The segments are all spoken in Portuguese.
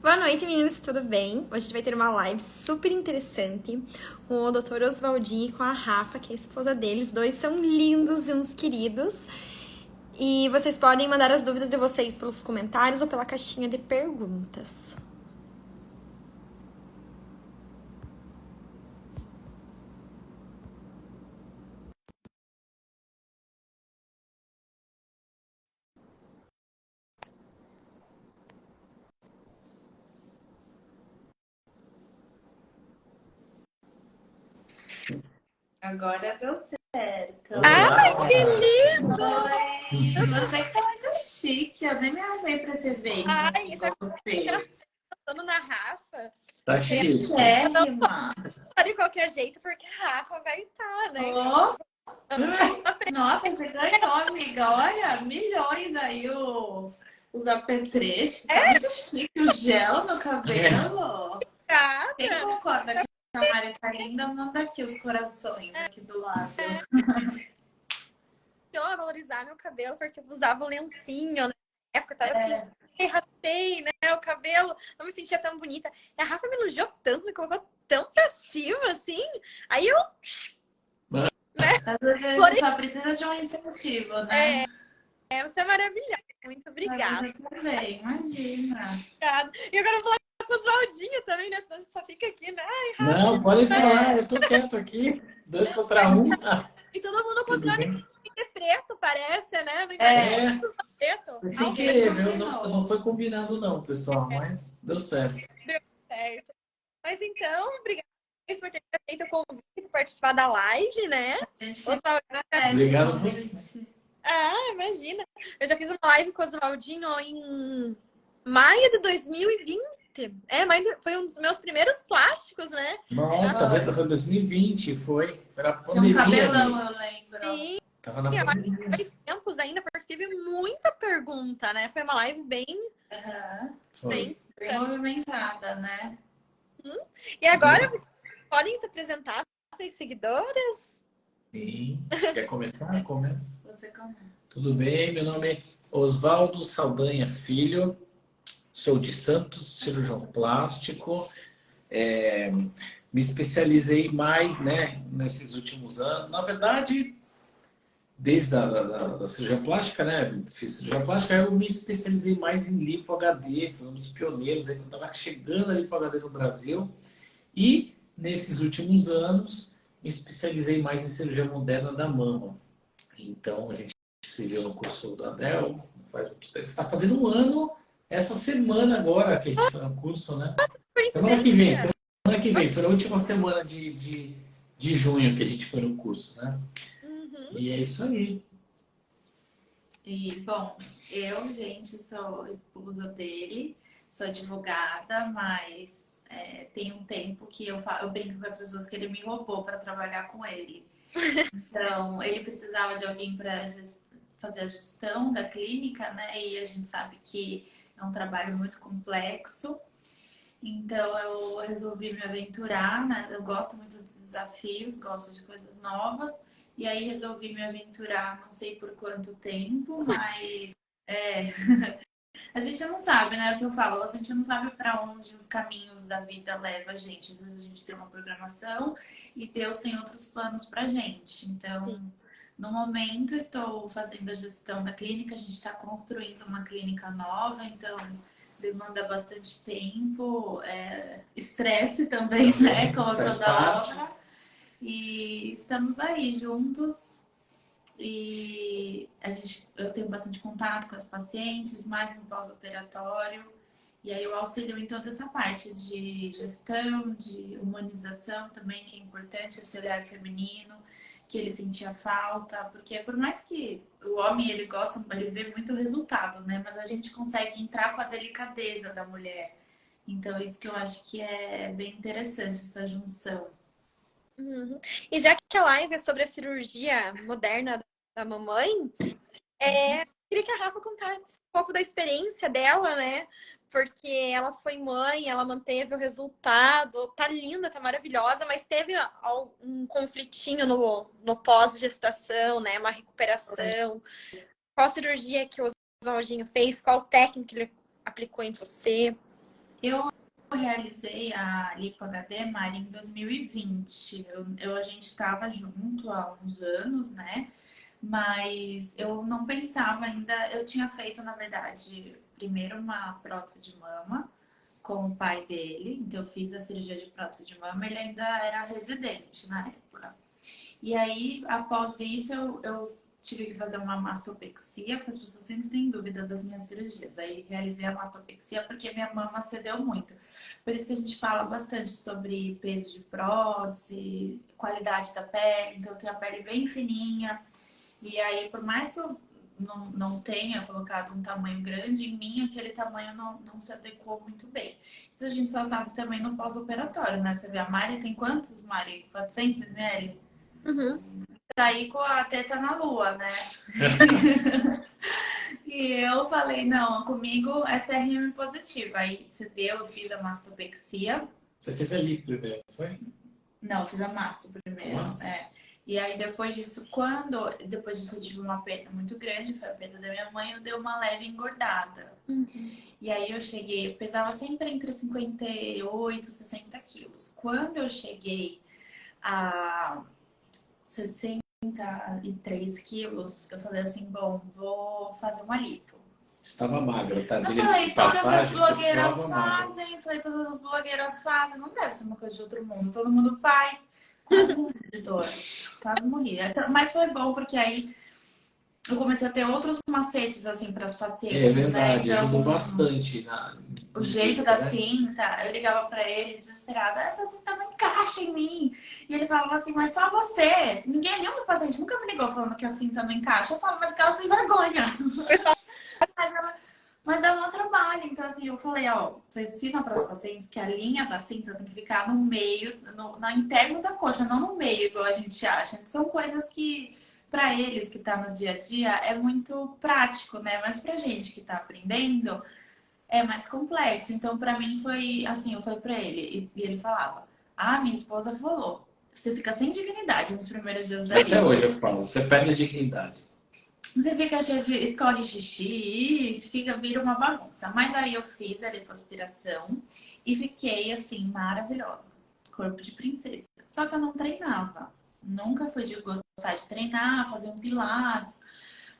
Boa noite, meninas, tudo bem? Hoje a gente vai ter uma live super interessante com o Dr. Oswaldinho e com a Rafa, que é a esposa deles. Dois são lindos e uns queridos. E vocês podem mandar as dúvidas de vocês pelos comentários ou pela caixinha de perguntas. Agora deu certo. Ai, que lindo! Oi, você que tá muito chique. Eu nem me arrumei pra esse evento, Ai, assim, essa igual você. coisa na Rafa. Tá chique. Eu não Chiquérrima. tô de qualquer jeito, porque a Rafa vai estar, né? Oh, nossa, você ganhou, amiga. Olha, milhões aí os apetrechos. Tá muito chique. O gel no cabelo. Quem Obrigada! concorda que a Mari tá linda, manda aqui os corações aqui do lado. Eu a valorizar meu cabelo, porque eu usava um lencinho, né? Na época eu tava assim, raspei, né? O cabelo, não me sentia tão bonita. E a Rafa me elogiou tanto, me colocou tão pra cima, assim. Aí eu, Às vezes a gente só precisa de um incentivo, né? você é maravilhosa. Muito Mas obrigada. você também, imagina. E agora eu vou falar com o Oswaldinho também, né? Senão a gente só fica aqui, né? Ai, Rafa. Não, pode falar, eu tô quieto aqui. 2 contra 1. E todo mundo Tudo contra bem? é preto, parece, né? Não É, É, preto. foi sem alguém querer, viu? combinou. Não foi combinado não, pessoal, mas deu certo. Deu certo. Mas então, obrigada por ter aceito o convite para participar da live, né? A gente que Oswaldinho. agradece Obrigado o a você. convite. Ah, imagina. Eu já fiz uma live com o Oswaldinho em maio de 2020. Foi um dos meus primeiros plásticos, né? Nossa, foi 2020, foi. Era a Tinha um pandemia cabelão, ali. eu lembro. Sim, Tava na ela pandemia. faz tempos ainda, porque teve muita pergunta, né? Foi uma live bem, Aham. Foi. Bem movimentada, né? E agora vocês podem se apresentar para as seguidoras? Sim. Quer começar? Começa. Você começa. Tudo bem, meu nome é Oswaldo Saldanha Filho, sou de Santos, cirurgião plástico. Me especializei mais, né, nesses últimos anos. Na verdade, desde da cirurgia plástica, né? Fiz cirurgia plástica, eu me especializei mais em lipo HD, fui um dos pioneiros aí quando estava chegando a lipo HD no Brasil. E nesses últimos anos, me especializei mais em cirurgia moderna da mama. Então, a gente se viu no curso do Adel, faz muito tempo. Está fazendo um ano essa semana agora que a gente foi no curso, né? Semana que vem, Coincidência. semana que vem. Foi na última semana de junho que a gente foi no curso, né? Uhum. E é isso aí. E, bom, eu, gente, sou esposa dele, sou advogada, mas tem um tempo que eu brinco com as pessoas que ele me roubou para trabalhar com ele. Então, ele precisava de alguém para fazer a gestão da clínica, né? E a gente sabe que é um trabalho muito complexo. Então, eu resolvi me aventurar, né? Eu gosto muito dos desafios, gosto de coisas novas. E aí, resolvi me aventurar, não sei por quanto tempo, mas a gente não sabe, né? O que eu falo, a gente não sabe para onde os caminhos da vida levam a gente. Às vezes a gente tem uma programação e Deus tem outros planos pra gente. Então, no momento, estou fazendo a gestão da clínica, a gente está construindo uma clínica nova, então demanda bastante tempo, estresse também, né? Como Faz toda parte. obra. E estamos aí juntos. E eu tenho bastante contato com as pacientes, mais no pós-operatório. E aí eu auxilio em toda essa parte de gestão, de humanização também, que é importante, esse olhar feminino, que ele sentia falta, porque por mais que o homem ele gosta, ele vê muito resultado, né? Mas a gente consegue entrar com a delicadeza da mulher. Então isso que eu acho que é bem interessante, essa junção. Uhum. E já que a live é sobre a cirurgia moderna da mamãe, queria que a Rafa contasse um pouco da experiência dela, né? Porque ela foi mãe, ela manteve o resultado, tá linda, tá maravilhosa, mas teve um conflitinho no pós-gestação, né? Uma recuperação. Qual cirurgia que o Oswaldinho fez? Qual técnica ele aplicou em você? Eu realizei a Lipo HD, Mari, em 2020. A gente estava junto há uns anos, né? Mas eu não pensava ainda. Eu tinha feito, na verdade, primeiro uma prótese de mama com o pai dele. Então, eu fiz a cirurgia de prótese de mama. Ele ainda era residente na época. E aí, após isso, eu tive que fazer uma mastopexia, porque as pessoas sempre têm dúvida das minhas cirurgias. Aí, realizei a mastopexia porque minha mama cedeu muito. Por isso que a gente fala bastante sobre peso de prótese, qualidade da pele. Então, eu tenho a pele bem fininha. E aí, por mais que eu não tenha colocado um tamanho grande, em mim aquele tamanho não se adequou muito bem. Isso a gente só sabe também no pós-operatório, né? Você vê a Mari tem quantos, Mari? 400 ml? Uhum. Tá aí com a teta na lua, né? E eu falei, não, comigo é CRM positiva. Aí você deu, eu fiz a mastopexia. Você fez ali primeiro, não foi? Não, eu fiz a masto primeiro. Masto? É. E aí depois disso, depois disso eu tive uma perda muito grande, foi a perda da minha mãe, eu dei uma leve engordada. E aí eu cheguei, eu pesava sempre entre 58 e 60 quilos. Quando eu cheguei a 63 quilos, eu falei assim, bom, vou fazer uma lipo. Estava magra, tá? Eu Diga falei, de todas as passagem, blogueiras continuava magra. fazem, falei, todas as blogueiras fazem, não deve ser uma coisa de outro mundo, todo mundo faz. Quase morri de dor, quase morri. Mas foi bom, porque aí eu comecei a ter outros macetes, assim, para as É pacientes, né? verdade, Então, ajudou bastante o na jeito dica, da né? cinta, eu ligava pra ele desesperada, essa cinta não encaixa em mim. E ele falava assim, mas só você. Ninguém, nenhum paciente nunca me ligou falando que a cinta não encaixa. Eu falo, mas que ela sem vergonha. Mas dá um trabalho. Então, assim, eu falei, ó, você ensina para os pacientes que a linha da cinta tem que ficar no meio, no interno da coxa, não no meio, igual a gente acha. São coisas que, para eles que tá no dia a dia, é muito prático, né? Mas pra gente que tá aprendendo, é mais complexo. Então, pra mim, foi assim, eu falei pra ele, e ele falava, ah, minha esposa falou, você fica sem dignidade nos primeiros dias da Até hoje lipo. eu falo, você perde a dignidade. Você fica cheio de escorre xixi, isso fica, vira uma bagunça. Mas aí eu fiz a lipoaspiração e fiquei assim, maravilhosa. Corpo de princesa. Só que eu não treinava. Nunca fui de gostar de treinar, fazer um pilates.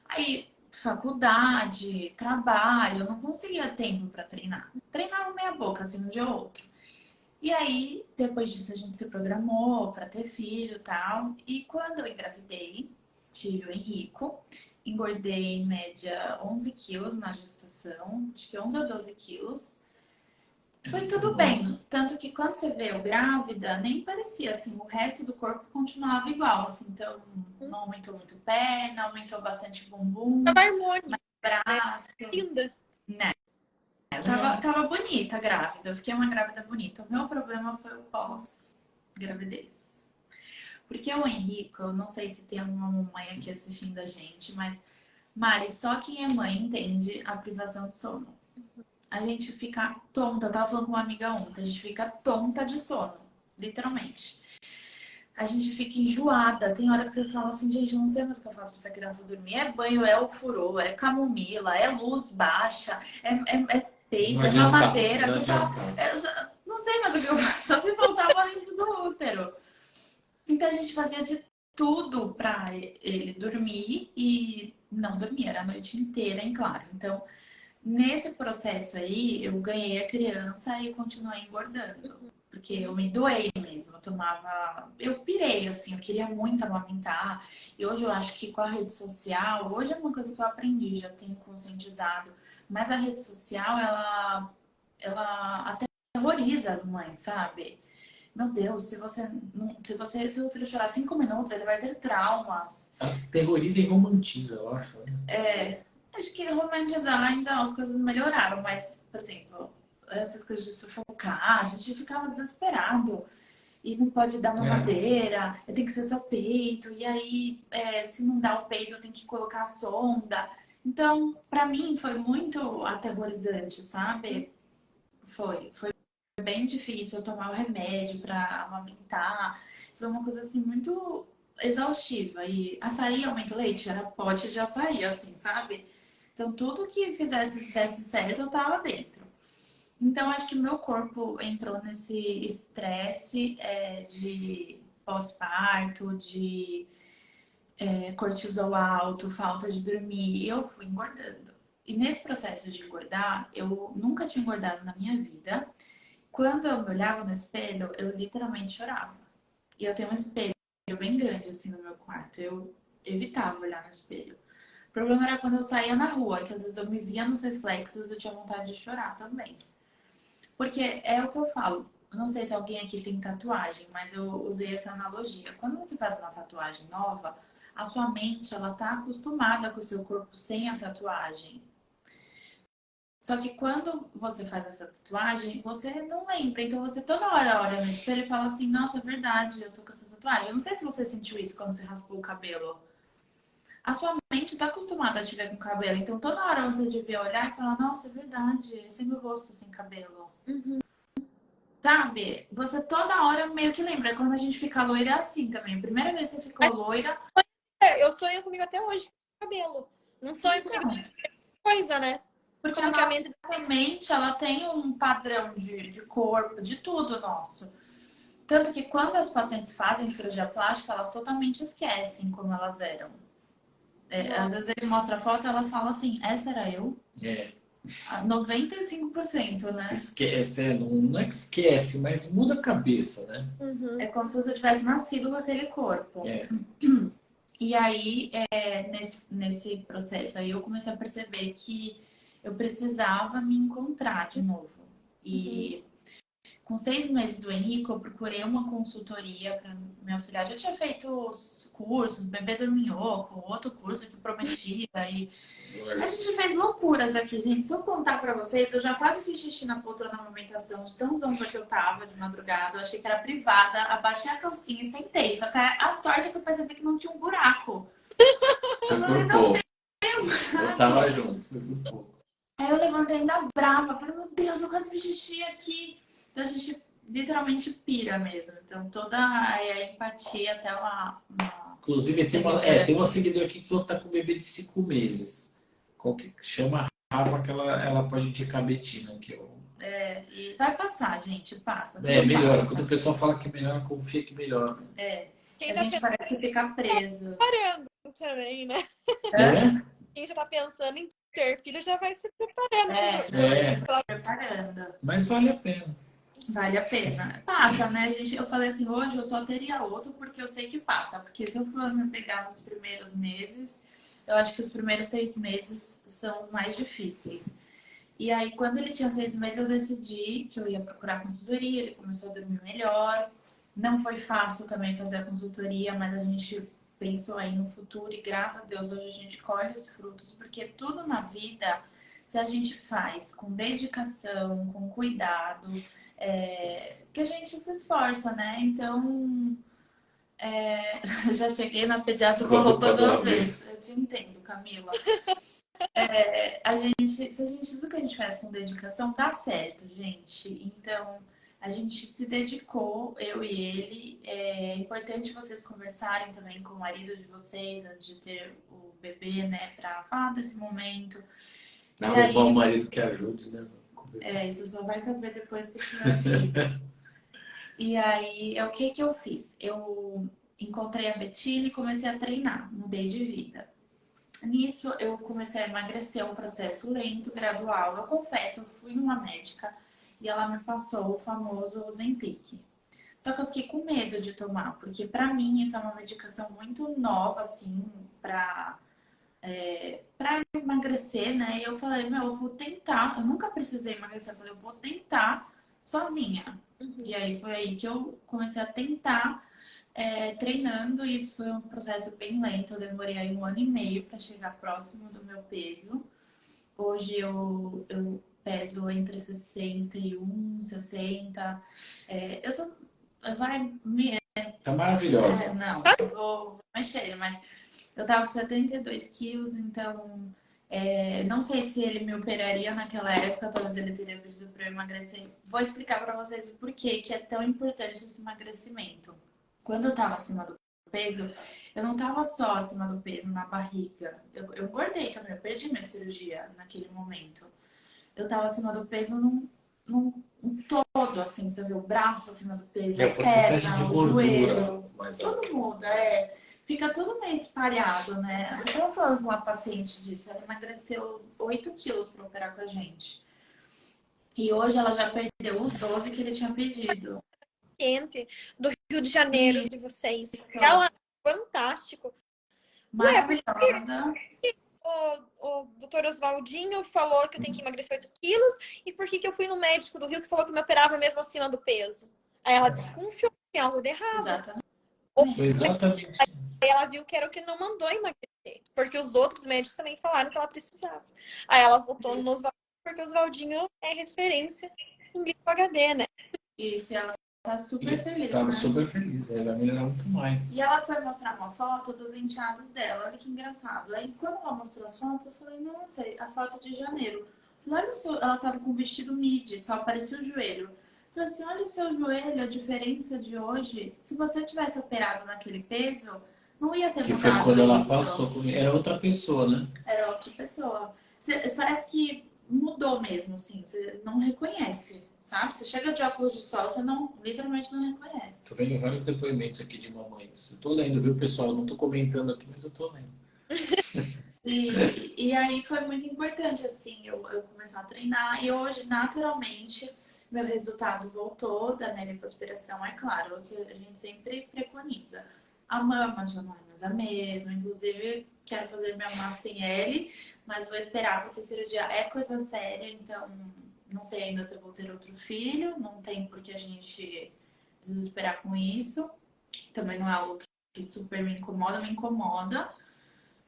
Aí, faculdade, trabalho, eu não conseguia tempo para treinar. Treinava meia boca, assim, um dia ou outro. E aí, depois disso, a gente se programou para ter filho e tal. E quando eu engravidei, tive o Henrico, engordei em média 11 quilos na gestação, acho que 11 ou 12 quilos. Foi tudo bem, tanto que quando você veio grávida, nem parecia assim, o resto do corpo continuava igual, assim, então não aumentou muito perna, aumentou bastante bumbum, Tava harmônica, braço, linda. né? Eu tava bonita grávida, eu fiquei uma grávida bonita. O meu problema foi o pós-gravidez. Porque o Henrico, eu não sei se tem uma mamãe aqui assistindo a gente, mas Mari, só quem é mãe entende a privação de sono. A gente fica tonta, eu tava falando com uma amiga ontem, a gente fica tonta de sono, literalmente. A gente fica enjoada. Tem hora que você fala assim, gente, eu não sei mais o que eu faço pra essa criança dormir. É banho, é o furô, é camomila, é luz baixa, é peito, é mamadeira. Você fala, não sei mais o que eu faço, só se faltava dentro do útero. Então a gente fazia de tudo pra ele dormir e não dormia, era a noite inteira, em claro. Então, nesse processo aí, eu ganhei a criança e continuei engordando. Porque eu me doei mesmo, eu tomava... Eu pirei, assim, eu queria muito amamentar. E hoje eu acho que com a rede social, hoje é uma coisa que eu aprendi, já tenho conscientizado. Mas a rede social, ela aterroriza as mães, sabe? Meu Deus, se o filho chorar 5 minutos, ele vai ter traumas. Terroriza e romantiza, eu acho. Acho que romantizar ainda as coisas melhoraram, mas, por exemplo, essas coisas de sufocar, a gente ficava desesperado. E não pode dar mamadeira, tem que ser só peito, e aí, se não dá o peito, eu tenho que colocar a sonda. Então, pra mim, foi muito aterrorizante, sabe? Foi bem difícil eu tomar o remédio pra amamentar. Foi uma coisa assim muito exaustiva. E açaí aumenta o leite, era pote de açaí, assim, sabe? Então tudo que desse certo eu tava dentro. Então, acho que meu corpo entrou nesse estresse de pós-parto, de cortisol alto, falta de dormir. E eu fui engordando. E nesse processo de engordar, eu nunca tinha engordado na minha vida. Quando eu me olhava no espelho, eu literalmente chorava. E eu tenho um espelho bem grande assim no meu quarto. Eu evitava olhar no espelho. O problema era quando eu saía na rua, que às vezes eu me via nos reflexos e eu tinha vontade de chorar também. Porque é o que eu falo. Eu não sei se alguém aqui tem tatuagem, mas eu usei essa analogia. Quando você faz uma tatuagem nova, a sua mente ela tá acostumada com o seu corpo sem a tatuagem. Só que quando você faz essa tatuagem, você não lembra. Então você toda hora olha no espelho e fala assim: nossa, é verdade, eu tô com essa tatuagem. Eu não sei se você sentiu isso quando você raspou o cabelo. A sua mente tá acostumada a te ver com cabelo. Então toda hora você devia olhar e falar: nossa, é verdade, esse é meu rosto sem cabelo. Uhum. Sabe? Você toda hora meio que lembra. Quando a gente fica loira é assim também. Primeira vez que você ficou loira. Eu sonho comigo até hoje com cabelo. Não sonho comigo Não. coisa, né? Porque Como a que a mente. nossa mente, ela tem um padrão de corpo, de tudo nosso. Tanto que quando as pacientes fazem cirurgia plástica, elas totalmente esquecem como elas eram. Às vezes ele mostra a foto e elas falam assim, essa era eu? É. 95%, né? Esquece, não é que esquece, mas muda a cabeça, né? Uhum. É como se você tivesse nascido com aquele corpo. É. E aí, nesse processo aí, eu comecei a perceber que eu precisava me encontrar de novo. E com 6 meses do Henrique, eu procurei uma consultoria para me auxiliar. Já tinha feito os cursos, Bebê do Minhoco, outro curso que prometia. E a gente fez loucuras aqui, gente. Se eu contar para vocês, eu já quase fiz xixi na poltrona na amamentação, de tão zonza que eu tava de madrugada. Eu achei que era privada, abaixei a calcinha e sentei. Só que a sorte é que eu percebi que não tinha um buraco. Foi por pouco. Eu tava junto, foi por pouco. Aí eu levantei ainda brava, falei, meu Deus, eu quase fiz xixi aqui. Então a gente literalmente pira mesmo. Então toda a empatia até uma Inclusive, tem uma seguidora aqui que falou que tá com um bebê de 5 meses. Qual que chama Rafa, que ela pode indicar a Betina, que eu... e vai passar, gente, passa. melhora. Passa. Quando o pessoal fala que melhora, confia que melhora. Quem A tá gente parece que fica preso. preparando também, né? É? Quem já tá pensando em ter filho já vai se preparando. Se preparando. Mas vale a pena. Vale a pena. Passa, né, gente? Eu falei assim, hoje eu só teria outro porque eu sei que passa. Porque se eu for me pegar nos primeiros meses, eu acho que os primeiros 6 meses são os mais difíceis. E aí, quando ele tinha 6 meses, eu decidi que eu ia procurar consultoria. Ele começou a dormir melhor. Não foi fácil também fazer a consultoria, mas a gente pensou aí no futuro e graças a Deus hoje a gente colhe os frutos, porque tudo na vida, se a gente faz com dedicação, com cuidado, que a gente se esforça, né? Então, eu já cheguei na pediatra com a roupa do avesso. Eu te entendo, Camila. Tudo que a gente faz com dedicação dá certo, gente. Então, a gente se dedicou, eu e ele. É importante vocês conversarem também com o marido de vocês antes de ter o bebê, né? Pra falar desse momento. Arrumar um marido que ajude, né? Isso só vai saber depois que tiver filho. E aí, o que eu fiz? Eu encontrei a Betina e comecei a treinar, mudei de vida. Nisso, eu comecei a emagrecer, um processo lento, gradual. Eu confesso, eu fui numa médica e ela me passou o famoso Ozempic. Só que eu fiquei com medo de tomar, porque pra mim isso é uma medicação muito nova, assim, pra emagrecer, né? E eu falei, meu, eu vou tentar. Eu nunca precisei emagrecer, eu falei, eu vou tentar sozinha. E aí foi aí que eu comecei a tentar treinando e foi um processo bem lento. Eu demorei aí 1 ano e meio para chegar próximo do meu peso. Hoje eu peso entre 61, 60. Eu tô. Vai me. Tá maravilhosa. Não, eu vou mexer, mas eu tava com 72 quilos, então não sei se ele me operaria naquela época, talvez ele teria pedido para eu emagrecer. Vou explicar para vocês o porquê que é tão importante esse emagrecimento. Quando eu tava acima do peso, eu não tava só acima do peso na barriga. Eu engordei também, eu perdi minha cirurgia naquele momento. Eu tava acima do peso um todo, assim, você vê o braço acima do peso, E a a porcentagem de perna, o gordura joelho, mais alta. tudo muda, fica tudo meio espalhado, né? Eu tava falando com uma paciente disso, ela emagreceu 8 quilos para operar com a gente. E hoje ela já perdeu os 12 que ele tinha pedido. Paciente do Rio de Janeiro, de vocês. Isso, Ela é fantástico. Ué, maravilhosa. o doutor Oswaldinho falou que eu tenho que emagrecer 8 quilos, e por que eu fui no médico do Rio que falou que me operava mesmo acima do peso? Aí ela desconfiou que tinha algo de errado. Exatamente. Foi exatamente. Aí ela viu que era o que não mandou emagrecer, porque os outros médicos também falaram que ela precisava. Aí ela voltou no Oswaldinho, porque o Oswaldinho é referência em glico HD, né? Isso, e ela tá super Ele feliz, tava né? super feliz, ele vai melhorar muito mais. E ela foi mostrar uma foto dos enteados dela, olha que engraçado. Aí quando ela mostrou as fotos, eu falei, nossa, a foto de janeiro. Olha o seu... Ela tava com um vestido midi, só aparecia o joelho. Eu falei assim, olha o seu joelho, a diferença de hoje. Se você tivesse operado naquele peso, não ia ter Que foi mudado quando ela isso. passou, era outra pessoa, né? Era outra pessoa. Parece que mudou mesmo, assim. Você não reconhece, sabe? Você chega de óculos de sol, você não, literalmente não reconhece. Tô vendo vários depoimentos aqui de mamães. Eu tô lendo, viu, pessoal? Não tô comentando aqui, mas eu tô lendo. E aí foi muito importante, assim, eu começar a treinar. E hoje, naturalmente, meu resultado voltou da minha lipoaspiração. É claro, o que a gente sempre preconiza. A mama já não é mais a mesma. Inclusive, quero fazer minha masta em L, mas vou esperar, porque cirurgia é coisa séria. Então, não sei ainda se eu vou ter outro filho. Não tem por que a gente desesperar com isso. Também não é algo que super me incomoda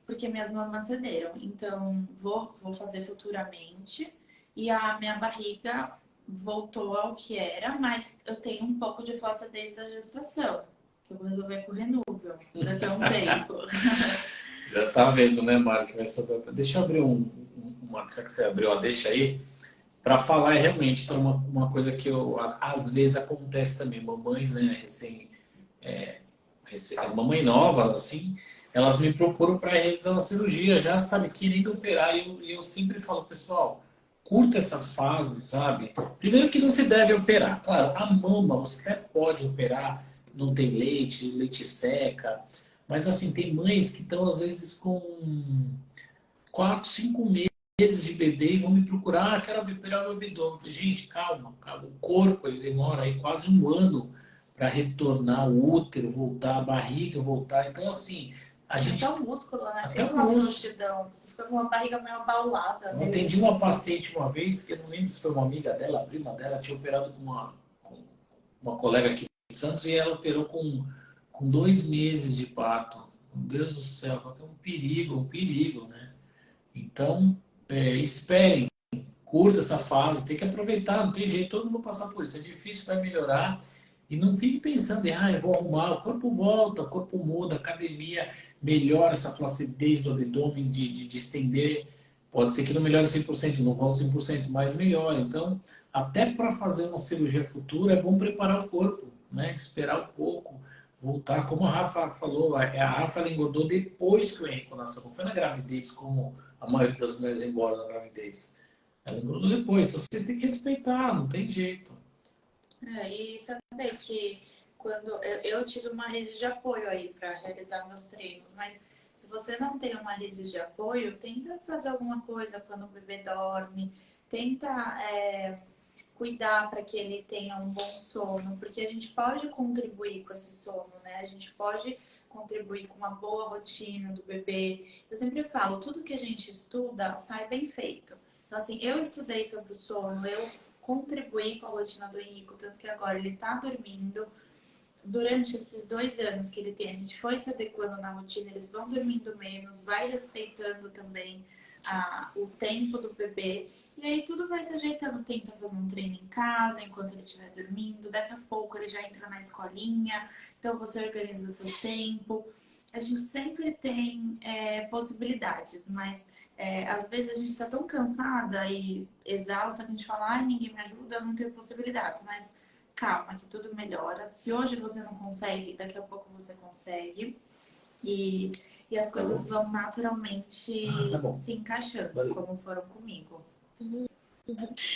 porque minhas mamas cederam. Então, vou fazer futuramente. E a minha barriga voltou ao que era, mas eu tenho um pouco de flacidez da gestação, que eu vou resolver com o Renúvel daqui a um tempo. Já tá vendo, né, Mário, que vai sobrar. Deixa eu abrir uma. Já que você abriu a deixa aí, para falar realmente, então, uma coisa que às vezes acontece também, mamães, né, a mamãe nova, assim, elas me procuram para realizar uma cirurgia, já sabe, querendo operar. E eu sempre falo, pessoal, curta essa fase, sabe? Primeiro que não se deve operar. Claro, a mama você até pode operar, não tem leite, leite seca. Mas assim, tem mães que estão às vezes com 4, 5 meses de bebê e vão me procurar, quero operar o abdômen. Eu falei, gente, calma, calma. O corpo ele demora aí quase um ano para retornar o útero, voltar a barriga, voltar. Então, assim, a gente. Até o músculo, né? Até Fica o uma músculo. frouxidão. Você fica com uma barriga meio abaulada. Eu atendi uma paciente uma vez, que eu não lembro se foi uma amiga dela, a prima dela, tinha operado com uma colega aqui de Santos e ela operou com 2 meses de parto. Meu Deus do céu, é um perigo, né? Então, esperem, curta essa fase, tem que aproveitar, não tem jeito, todo mundo passar por isso. É difícil, vai melhorar. E não fique pensando em, eu vou arrumar, o corpo volta, o corpo muda, a academia melhora essa flacidez do abdômen, de estender. Pode ser que não melhore 100%, não volte 100%, mas melhora. Então, até para fazer uma cirurgia futura, é bom preparar o corpo, né? Esperar um pouco, voltar. Como a Rafa falou, a Rafa ela engordou depois que o Henrique nasceu, não foi na gravidez, como a maioria das mulheres engordam na gravidez. Ela engordou depois, então você tem que respeitar, não tem jeito. E saber que quando eu tive uma rede de apoio aí para realizar meus treinos, mas se você não tem uma rede de apoio, tenta fazer alguma coisa quando o bebê dorme, tenta cuidar para que ele tenha um bom sono, porque a gente pode contribuir com esse sono, né? A gente pode contribuir com uma boa rotina do bebê. Eu sempre falo, tudo que a gente estuda sai bem feito. Então, assim, eu estudei sobre o sono, eu contribuí com a rotina do Henrique, tanto que agora ele tá dormindo. Durante esses 2 anos que ele tem, a gente foi se adequando na rotina, eles vão dormindo menos, vai respeitando também o tempo do bebê. E aí tudo vai se ajeitando, tenta fazer um treino em casa enquanto ele estiver dormindo, daqui a pouco ele já entra na escolinha, então você organiza seu tempo. A gente sempre tem possibilidades, mas às vezes a gente está tão cansada e exausta que a gente fala, ninguém me ajuda, eu não tenho possibilidades, mas calma, que tudo melhora. Se hoje você não consegue, daqui a pouco você consegue. E as coisas vão naturalmente se encaixando, como foram comigo.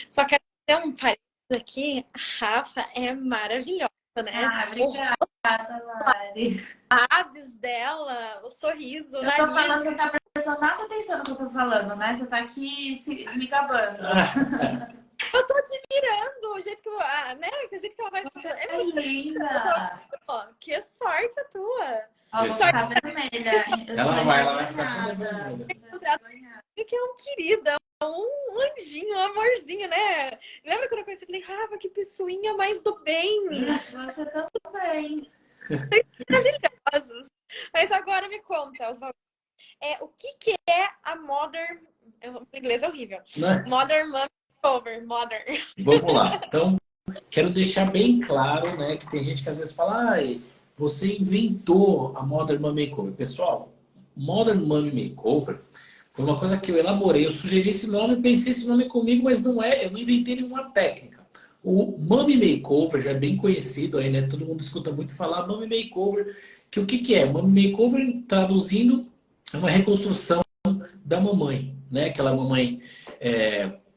Só quero fazer um parênteses aqui, a Rafa é maravilhosa, né? Ah, obrigada, Mari. Lábios dela, o sorriso, o Eu tô nariz. falando, você tá prestando nada atenção no que eu tô falando, né? Você tá aqui me gabando. Eu tô admirando o jeito que, né? O jeito que ela vai Você fazer. é linda. Ó, que sorte a tua. Ó, vou ficar vermelha. Eu Ela sou vai ficar toda envergonhada. vermelha. Eu sou envergonhada. Que é um querido, é um anjinho, um amorzinho, né? Lembra quando eu conheci? Eu falei, Rafa, que pessoinha mais do bem. Você também. Maravilhosos. Mas agora me conta, Osvaldo. O que é a Modern... O inglês é horrível. Né? Modern Mom Makeover. Modern. Vamos lá. Então, quero deixar bem claro, né, que tem gente que às vezes fala, ai, você inventou a Modern Mom Makeover. Pessoal, Modern Mom Makeover foi uma coisa que eu elaborei, eu sugeri esse nome, pensei esse nome comigo, mas não é, eu não inventei nenhuma técnica. O Mommy Makeover já é bem conhecido aí, né? Todo mundo escuta muito falar Mommy Makeover, que o que é? Mommy Makeover, traduzindo, é uma reconstrução da mamãe, né? Aquela mamãe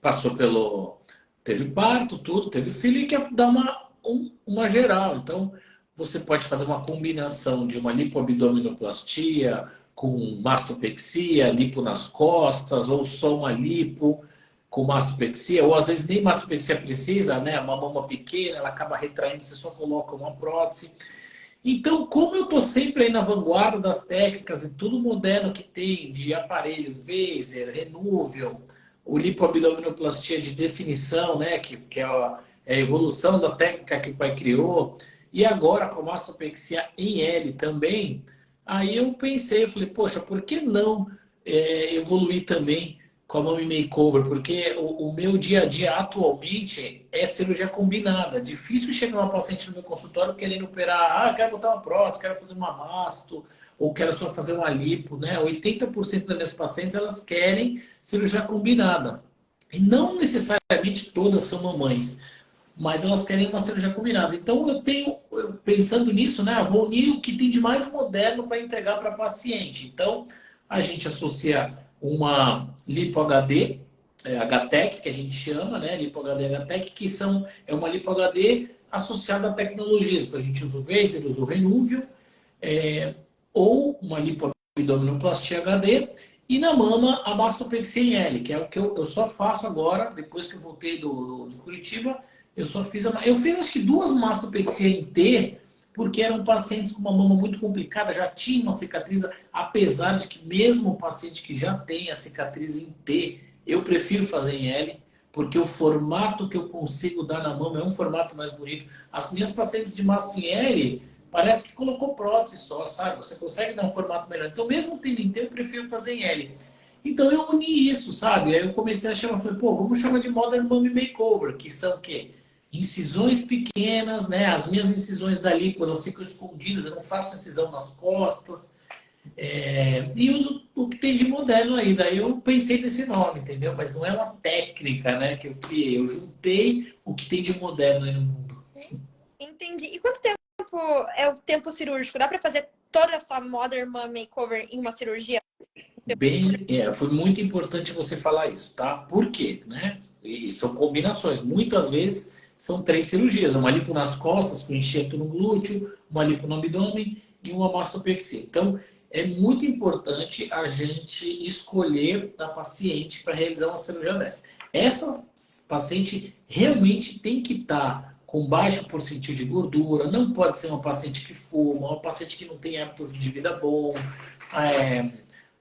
passou pelo... Teve parto, tudo, teve filho e quer dar uma geral. Então, você pode fazer uma combinação de uma lipoabdominoplastia com mastopexia, lipo nas costas, ou só uma lipo com mastopexia, ou às vezes nem mastopexia precisa, né? Uma mama pequena, ela acaba retraindo, você só coloca uma prótese. Então, como eu estou sempre aí na vanguarda das técnicas e tudo moderno que tem de aparelho, Vaser, Renuvium, o lipoabdominoplastia de definição, né? Que é a evolução da técnica que o pai criou, e agora com a mastopexia em L também, aí eu pensei, eu falei, poxa, por que não evoluir também com a Mommy Makeover? Porque o meu dia a dia atualmente é cirurgia combinada. Difícil chegar uma paciente no meu consultório querendo operar, quero botar uma prótese, quero fazer uma masto, ou quero só fazer uma lipo, né? 80% das minhas pacientes, elas querem cirurgia combinada. E não necessariamente todas são mamães, mas elas querem uma cirurgia combinada. Então pensando nisso, né, vou unir o que tem de mais moderno para entregar para paciente. Então, a gente associa uma lipo HD, HTEC, que a gente chama, né, lipo HD HTEC, que é uma lipo HD associada a tecnologias. Então, a gente usa o Vaser, usa o Renuvium, ou uma lipoabdominoplastia HD, e na mama a mastopexia em L, que é o que eu só faço agora, depois que eu voltei de Curitiba. Eu só fiz eu fiz acho que 2 mastopexia em T, porque eram pacientes com uma mama muito complicada, já tinha uma cicatriz, apesar de que mesmo o paciente que já tem a cicatriz em T, eu prefiro fazer em L, porque o formato que eu consigo dar na mama é um formato mais bonito. As minhas pacientes de masto em L, parece que colocou prótese só, sabe? Você consegue dar um formato melhor. Então, mesmo tendo em T, eu prefiro fazer em L. Então, eu uni isso, sabe? Aí eu comecei a chamar, falei, pô, vamos chamar de Modern Mommy Makeover, que são o quê? Incisões pequenas, né? As minhas incisões da lipo, elas ficam escondidas, eu não faço incisão nas costas. E uso o que tem de moderno aí. Daí eu pensei nesse nome, entendeu? Mas não é uma técnica, né, que eu criei. Eu juntei o que tem de moderno aí no mundo. Entendi. E quanto tempo é o tempo cirúrgico? Dá para fazer toda essa Modern Mom Makeover em uma cirurgia? Foi muito importante você falar isso, tá? Por quê, né? E são combinações. Muitas vezes são 3 cirurgias. Uma lipo nas costas, com enxerto no glúteo, uma lipo no abdômen e uma mastopexia. Então, é muito importante a gente escolher a paciente para realizar uma cirurgia dessa. Essa paciente realmente tem que estar com baixo percentil de gordura, não pode ser uma paciente que fuma, uma paciente que não tem hábito de vida bom,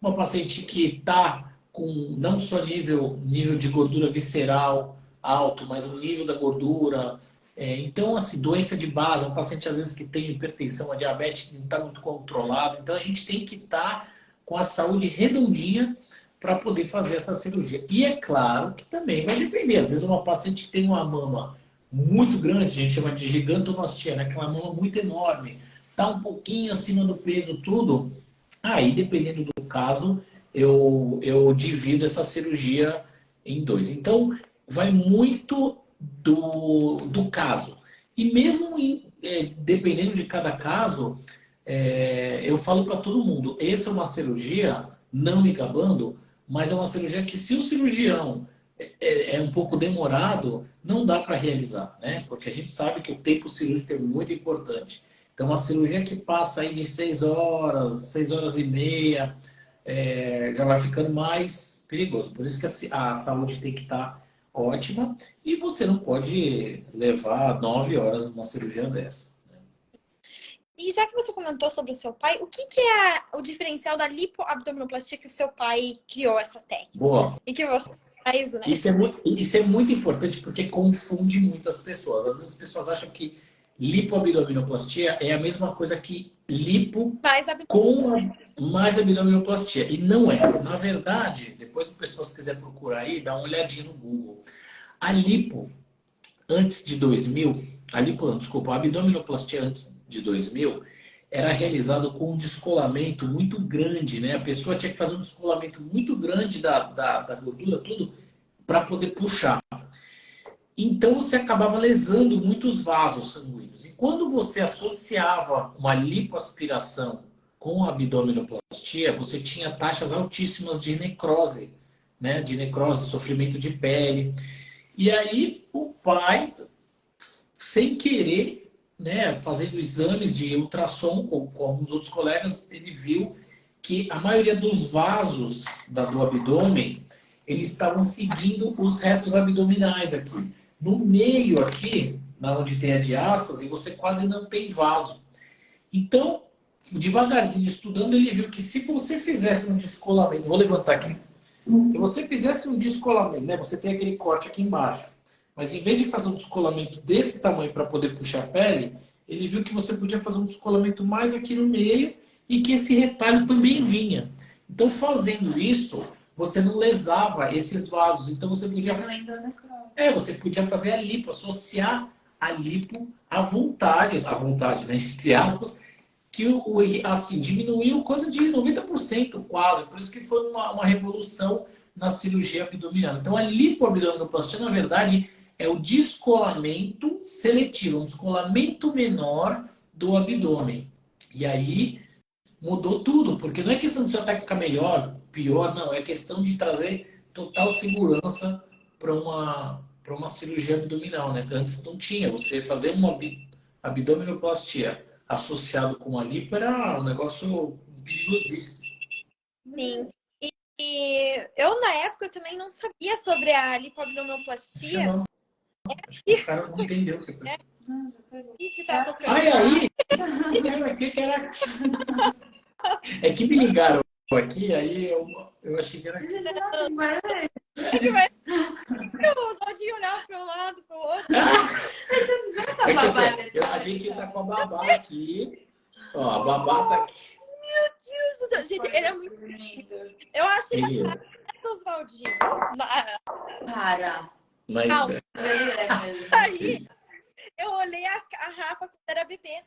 uma paciente que está com não só nível de gordura visceral alto, mas o nível da gordura. Então, assim, doença de base, um paciente às vezes que tem hipertensão, a diabetes não está muito controlado. Então, a gente tem que estar com a saúde redondinha para poder fazer essa cirurgia. E é claro que também vai depender. Às vezes, uma paciente que tem uma mama muito grande, a gente chama de gigantomastia, né? Aquela mama muito enorme, está um pouquinho acima do peso, tudo. Aí, dependendo do caso, eu divido essa cirurgia em 2. Então, vai muito do caso. E mesmo dependendo de cada caso, eu falo para todo mundo, essa é uma cirurgia, não me gabando, mas é uma cirurgia que se o cirurgião é um pouco demorado, não dá para realizar, né? Porque a gente sabe que o tempo cirúrgico é muito importante. Então, uma cirurgia que passa aí de 6 horas e meia, já vai ficando mais perigoso. Por isso que a saúde tem que estar ótima e você não pode levar 9 horas numa cirurgia dessa. E já que você comentou sobre o seu pai, o que é o diferencial da lipoabdominoplastia que o seu pai criou essa técnica? Boa. E que você faz, né? Isso é muito importante porque confunde muito as pessoas. Às vezes as pessoas acham que lipoabdominoplastia é a mesma coisa que lipo Faz com mais abdominoplastia. E não é. Na verdade, depois o pessoal se quiser procurar aí, dá uma olhadinha no Google. A lipo, antes de 2000, a abdominoplastia antes de 2000 era realizado com um descolamento muito grande, né? A pessoa tinha que fazer um descolamento muito grande da gordura, tudo, para poder puxar. Então você acabava lesando muitos vasos sanguíneos. E quando você associava uma lipoaspiração com a abdominoplastia, você tinha taxas altíssimas de necrose, né? De necrose, sofrimento de pele. E aí o pai, sem querer, né, fazendo exames de ultrassom com alguns outros colegas, ele viu que a maioria dos vasos do abdômen, eles estavam seguindo os retos abdominais aqui. No meio aqui, na onde tem a diástase, você quase não tem vaso. Então, devagarzinho estudando, ele viu que se você fizesse um descolamento, vou levantar aqui. Se você fizesse um descolamento, né, você tem aquele corte aqui embaixo, mas em vez de fazer um descolamento desse tamanho para poder puxar a pele, ele viu que você podia fazer um descolamento mais aqui no meio e que esse retalho também vinha. Então, fazendo isso, você não lesava esses vasos. Então, você podia... você podia fazer a lipo, associar a lipo à vontade, né, entre aspas, que assim, diminuiu coisa de 90% quase. Por isso que foi uma revolução na cirurgia abdominal. Então, a lipoabdominoplastia, na verdade, é o descolamento seletivo, um descolamento menor do abdômen. E aí mudou tudo, porque não é questão de sua técnica melhor, pior, não. É questão de trazer total segurança para uma cirurgia abdominal, né? Antes não tinha. Você fazer uma abdominoplastia associado com a lipo era um negócio perigosíssimo. Sim. E eu, na época, também não sabia sobre a lipoabdominoplastia. Acho que o cara não entendeu o que foi. Que tá tocando. Ai, aí! Eu achei que era... É que me ligaram aqui, aí eu achei que era... O Zaldinho olhava para um lado, para o outro. A gente tá com a babá aqui. Ó, a babá tá aqui. Meu Deus do céu. Gente, ele é muito... Eu acho que Ele... é o Zaldinho. Para. Mas... Aí, eu olhei a Rafa quando era bebê.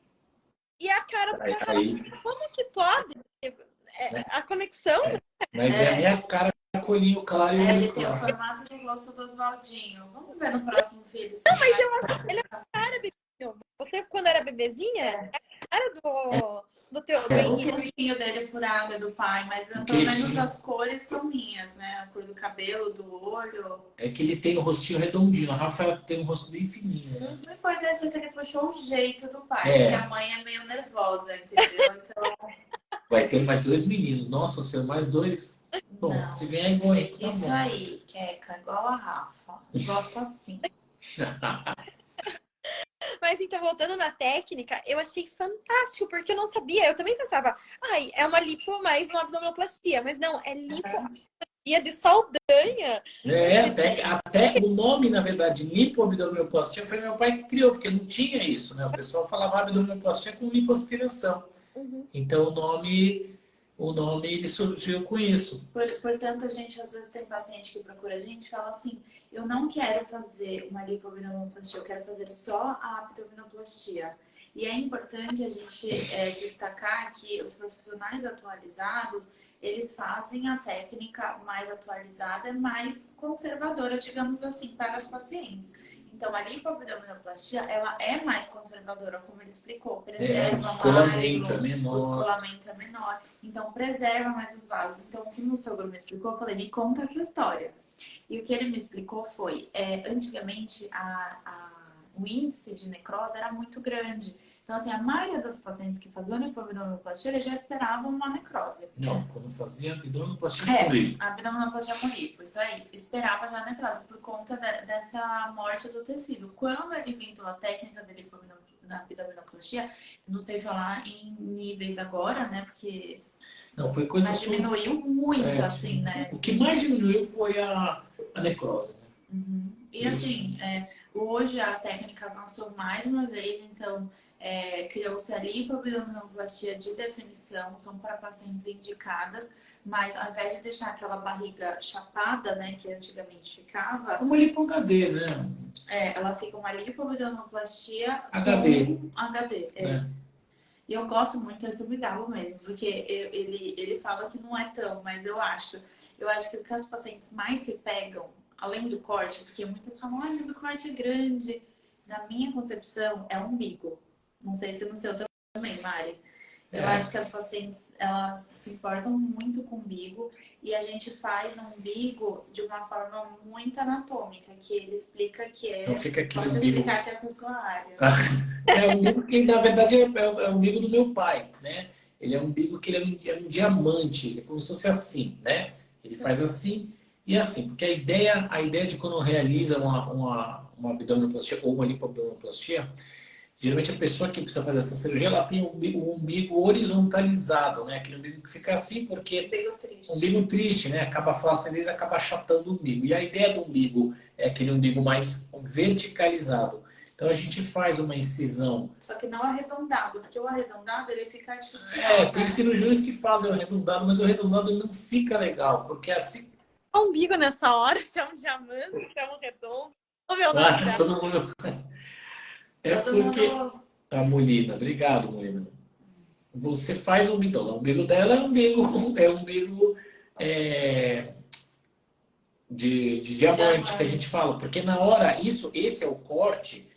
E a cara do Rafa, como que pode? A conexão? Mas é a minha cara com olhinho claro e olhinho Ele tem o claro. formato do rosto do Oswaldinho. Vamos ver no próximo vídeo. Não, mas eu acho que ele é a cara, bebê. Você, quando era bebezinha, é a cara do teu O Henrique. queixinho dele furado é do pai, mas pelo menos as cores são minhas, né? A cor do cabelo, do olho. É que ele tem o rostinho redondinho. A Rafa tem um rosto bem fininho. Né? O importante é que ele puxou o jeito do pai, É. porque a mãe é meio nervosa, entendeu? Então, Vai ter mais 2 meninos. Nossa, ser mais 2? Bom, não. se vier igual aí, tá Isso bom. aí, Queca, igual a Rafa. Gosto assim. Mas então, voltando na técnica, eu achei fantástico, porque eu não sabia. Eu também pensava, ai, é uma lipo mais uma abdominoplastia. Mas não, é lipoabdominoplastia de Saldanha. Até o nome, na verdade, lipoabdominoplastia, foi meu pai que criou, porque não tinha isso, né? O pessoal falava abdominoplastia com lipoaspiração. Uhum. Então o nome ele surgiu com isso. Portanto, a gente às vezes tem paciente que procura a gente e fala assim, eu não quero fazer uma lipoabdominoplastia, eu quero fazer só a abdominoplastia. E é importante a gente destacar que os profissionais atualizados, eles fazem a técnica mais atualizada, mais conservadora, digamos assim, para os pacientes. Então, a lipoabdominoplastia, ela é mais conservadora, como ele explicou. Preserva O descolamento mais, é menor. o descolamento é menor. Então, preserva mais os vasos. Então, o que o meu sogro me explicou, eu falei, me conta essa história. E o que ele me explicou foi, antigamente o índice de necrose era muito grande. Então, assim, a maioria das pacientes que faziam lipoabdominoplastia, eles já esperavam uma necrose. Não, quando fazia abdominoplastia com lipo. Abdominoplastia com lipo, isso aí. Esperava já a necrose por conta dessa morte do tecido. Quando ele inventou a técnica da abdominoplastia, não sei falar em níveis agora, né? Porque não, foi coisa mas diminuiu muito, assim, né? O que mais diminuiu foi a necrose. Né? Uhum. E Isso. assim, hoje a técnica avançou mais uma vez, então criou-se a lipoabdominoplastia de definição, são para pacientes indicadas, mas ao invés de deixar aquela barriga chapada, né, que antigamente ficava... Uma lipo HD, né? ela fica uma lipoabdominoplastia HD. com HD. E eu gosto muito desse Migalo mesmo, porque ele fala que não é tão, mas eu acho que o que as pacientes mais se pegam, além do corte, porque muitas falam, mas o corte é grande. Na minha concepção, é um umbigo. Não sei se no seu também, Mari. Eu acho que as pacientes, elas se importam muito com o umbigo e a gente faz um umbigo de uma forma muito anatômica, que ele explica que Não fica aquele pode umbigo... explicar que essa é a sua área. É um umbigo que, na verdade, é o umbigo do meu pai, né? Ele é um umbigo que ele é um diamante, ele é como se fosse assim, né? Ele faz assim e assim, porque a ideia de quando realiza uma abdominoplastia ou uma lipoabdominoplastia, geralmente a pessoa que precisa fazer essa cirurgia, ela tem o umbigo horizontalizado, né? Aquele umbigo que fica assim porque... Umbigo triste, né? Acaba a flacidez, acaba achatando o umbigo. E a ideia do umbigo é aquele umbigo mais verticalizado. Então a gente faz uma incisão. Só que não arredondado, porque o arredondado ele fica artificial. Tem cirurgiões que fazem o arredondado, mas o arredondado ele não fica legal, porque assim... O umbigo nessa hora, se é um diamante, se é um redondo. O meu nome todo mundo... porque... A Molina, obrigado, Molina. Você faz o umbigo. O umbigo dela é umbigo de diamante que a gente fala, porque na hora, esse é o corte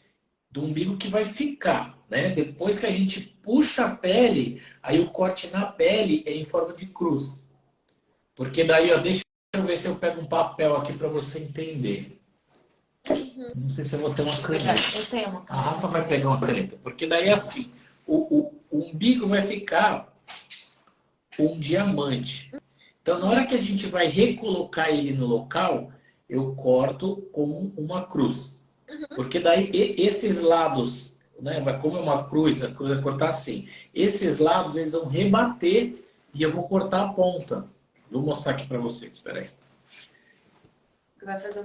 do umbigo que vai ficar, né? Depois que a gente puxa a pele, aí o corte na pele é em forma de cruz. Porque daí, ó, deixa eu ver se eu pego um papel aqui para você entender. Não sei se eu vou ter uma caneta. Eu tenho uma caneta. A Rafa vai pegar uma caneta, porque daí assim, o umbigo vai ficar um diamante. Então, na hora que a gente vai recolocar ele no local, eu corto com uma cruz. Porque daí esses lados, né, como é uma cruz, a cruz vai cortar assim. Esses lados eles vão rebater e eu vou cortar a ponta. Vou mostrar aqui para vocês, espera aí. Vai fazer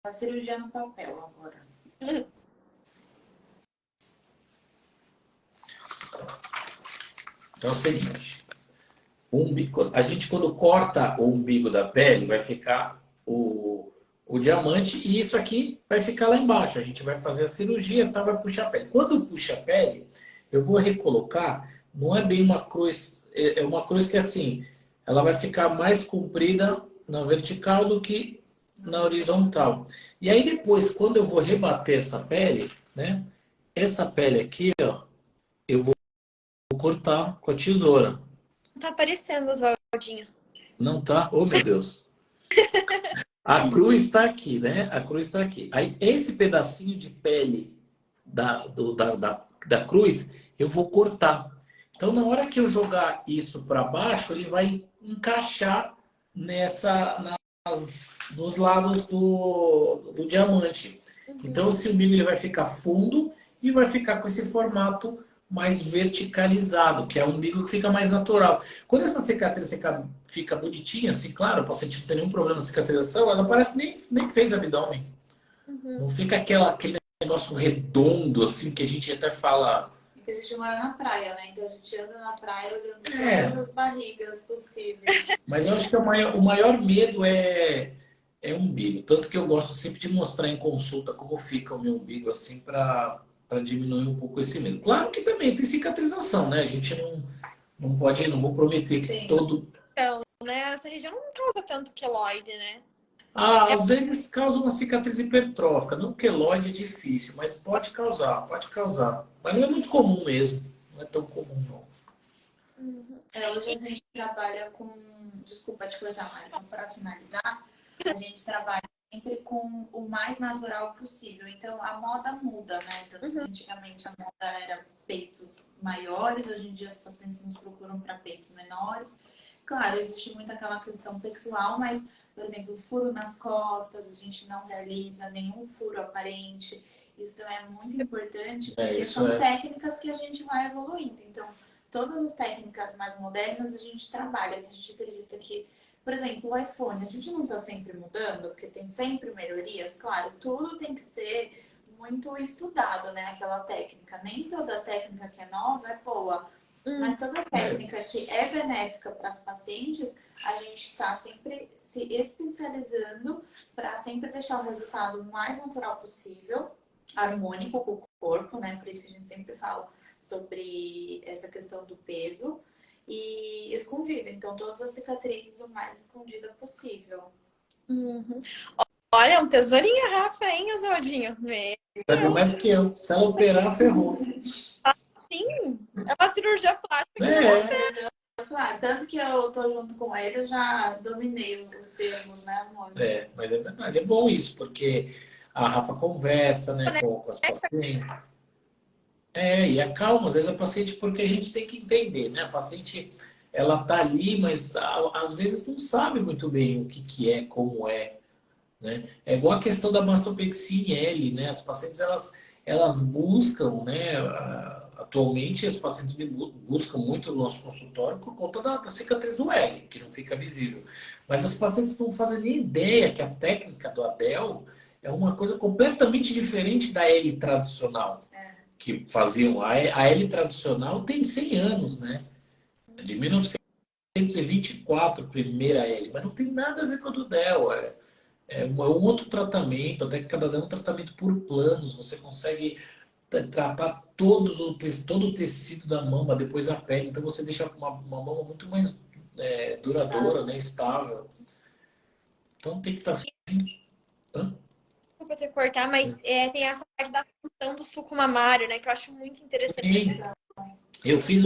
uma cirurgia no papel agora. Então é o seguinte, a gente quando corta o umbigo da pele, vai ficar o diamante e isso aqui vai ficar lá embaixo. A gente vai fazer a cirurgia, tá? Vai puxar a pele. Quando puxa a pele, eu vou recolocar, não é bem uma cruz, é uma cruz que assim, ela vai ficar mais comprida na vertical do que na horizontal. E aí depois, quando eu vou rebater essa pele, né? Essa pele aqui, ó, eu vou cortar com a tesoura. Não tá aparecendo, Oswaldinho. Não tá? Oh, meu Deus. A cruz está aqui, né? A cruz está aqui. Aí, esse pedacinho de pele da cruz, eu vou cortar. Então, na hora que eu jogar isso para baixo, ele vai encaixar nos lados do diamante. Então, esse umbigo ele vai ficar fundo e vai ficar com esse formato mais verticalizado, que é um umbigo que fica mais natural. Quando essa cicatriz fica bonitinha, assim, claro, o paciente não tem nenhum problema de cicatrização, ela parece nem fez abdômen. Não fica aquele negócio redondo, assim, que a gente até fala... Porque a gente mora na praia, né? Então a gente anda na praia olhando todas as barrigas possíveis. Mas eu acho que o maior medo é umbigo. Tanto que eu gosto sempre de mostrar em consulta como fica o meu umbigo, assim, para diminuir um pouco esse medo. Claro que também tem cicatrização, né? A gente não vou prometer que todo... Então, né? Essa região não causa tanto queloide, né? Às vezes causa uma cicatriz hipertrófica. Não queloide é difícil, mas pode causar. Mas não é muito comum mesmo. Não é tão comum, não. Hoje a gente trabalha com... Desculpa te cortar, mas só para finalizar. a gente trabalha sempre com o mais natural possível. Então, a moda muda, né? Tanto que antigamente a moda era peitos maiores, hoje em dia os pacientes nos procuram para peitos menores. Claro, existe muito aquela questão pessoal, mas, por exemplo, furo nas costas, a gente não realiza nenhum furo aparente. Isso também é muito importante, porque são técnicas que a gente vai evoluindo. Então, todas as técnicas mais modernas a gente trabalha, a gente acredita que, por exemplo, o iPhone, a gente não está sempre mudando, porque tem sempre melhorias. Claro, tudo tem que ser muito estudado, né? Aquela técnica. Nem toda técnica que é nova é boa, mas toda técnica que é benéfica para as pacientes, a gente está sempre se especializando para sempre deixar o resultado mais natural possível, harmônico com o corpo, né? Por isso que a gente sempre fala sobre essa questão do peso e escondido. Então, todas as cicatrizes o mais escondida possível. Olha, um tesourinho, Rafa, hein, Oswaldinho? Sabe mais que eu. Se ela operar, ferrou. Sim, é uma cirurgia plástica. Claro, tanto que eu tô junto com ele, eu já dominei os termos, né, amor? Mas é verdade. É bom isso, porque a Rafa conversa, né, com as pacientes. E acalma, às vezes, a paciente, porque a gente tem que entender, né? A paciente, ela tá ali, mas às vezes não sabe muito bem o que é, como é, né? É igual a questão da mastopexia em L, né? As pacientes, elas buscam, né? Atualmente, as pacientes buscam muito no nosso consultório por conta da cicatriz do L, que não fica visível. Mas as pacientes não fazem nem ideia que a técnica do Adel é uma coisa completamente diferente da L tradicional. Que faziam. A L tradicional tem 100 anos, né? De 1924, primeira L. Mas não tem nada a ver com a do Del. É um outro tratamento. A técnica da Del é um tratamento por planos. Você consegue tratar todo o tecido da mama, depois a pele. Então você deixa uma mama muito mais duradoura, né? Estável. Então tem que estar assim. Desculpa te cortar, mas tem essa parte da função do suco mamário, né? Que eu acho muito interessante. Sim. Eu fiz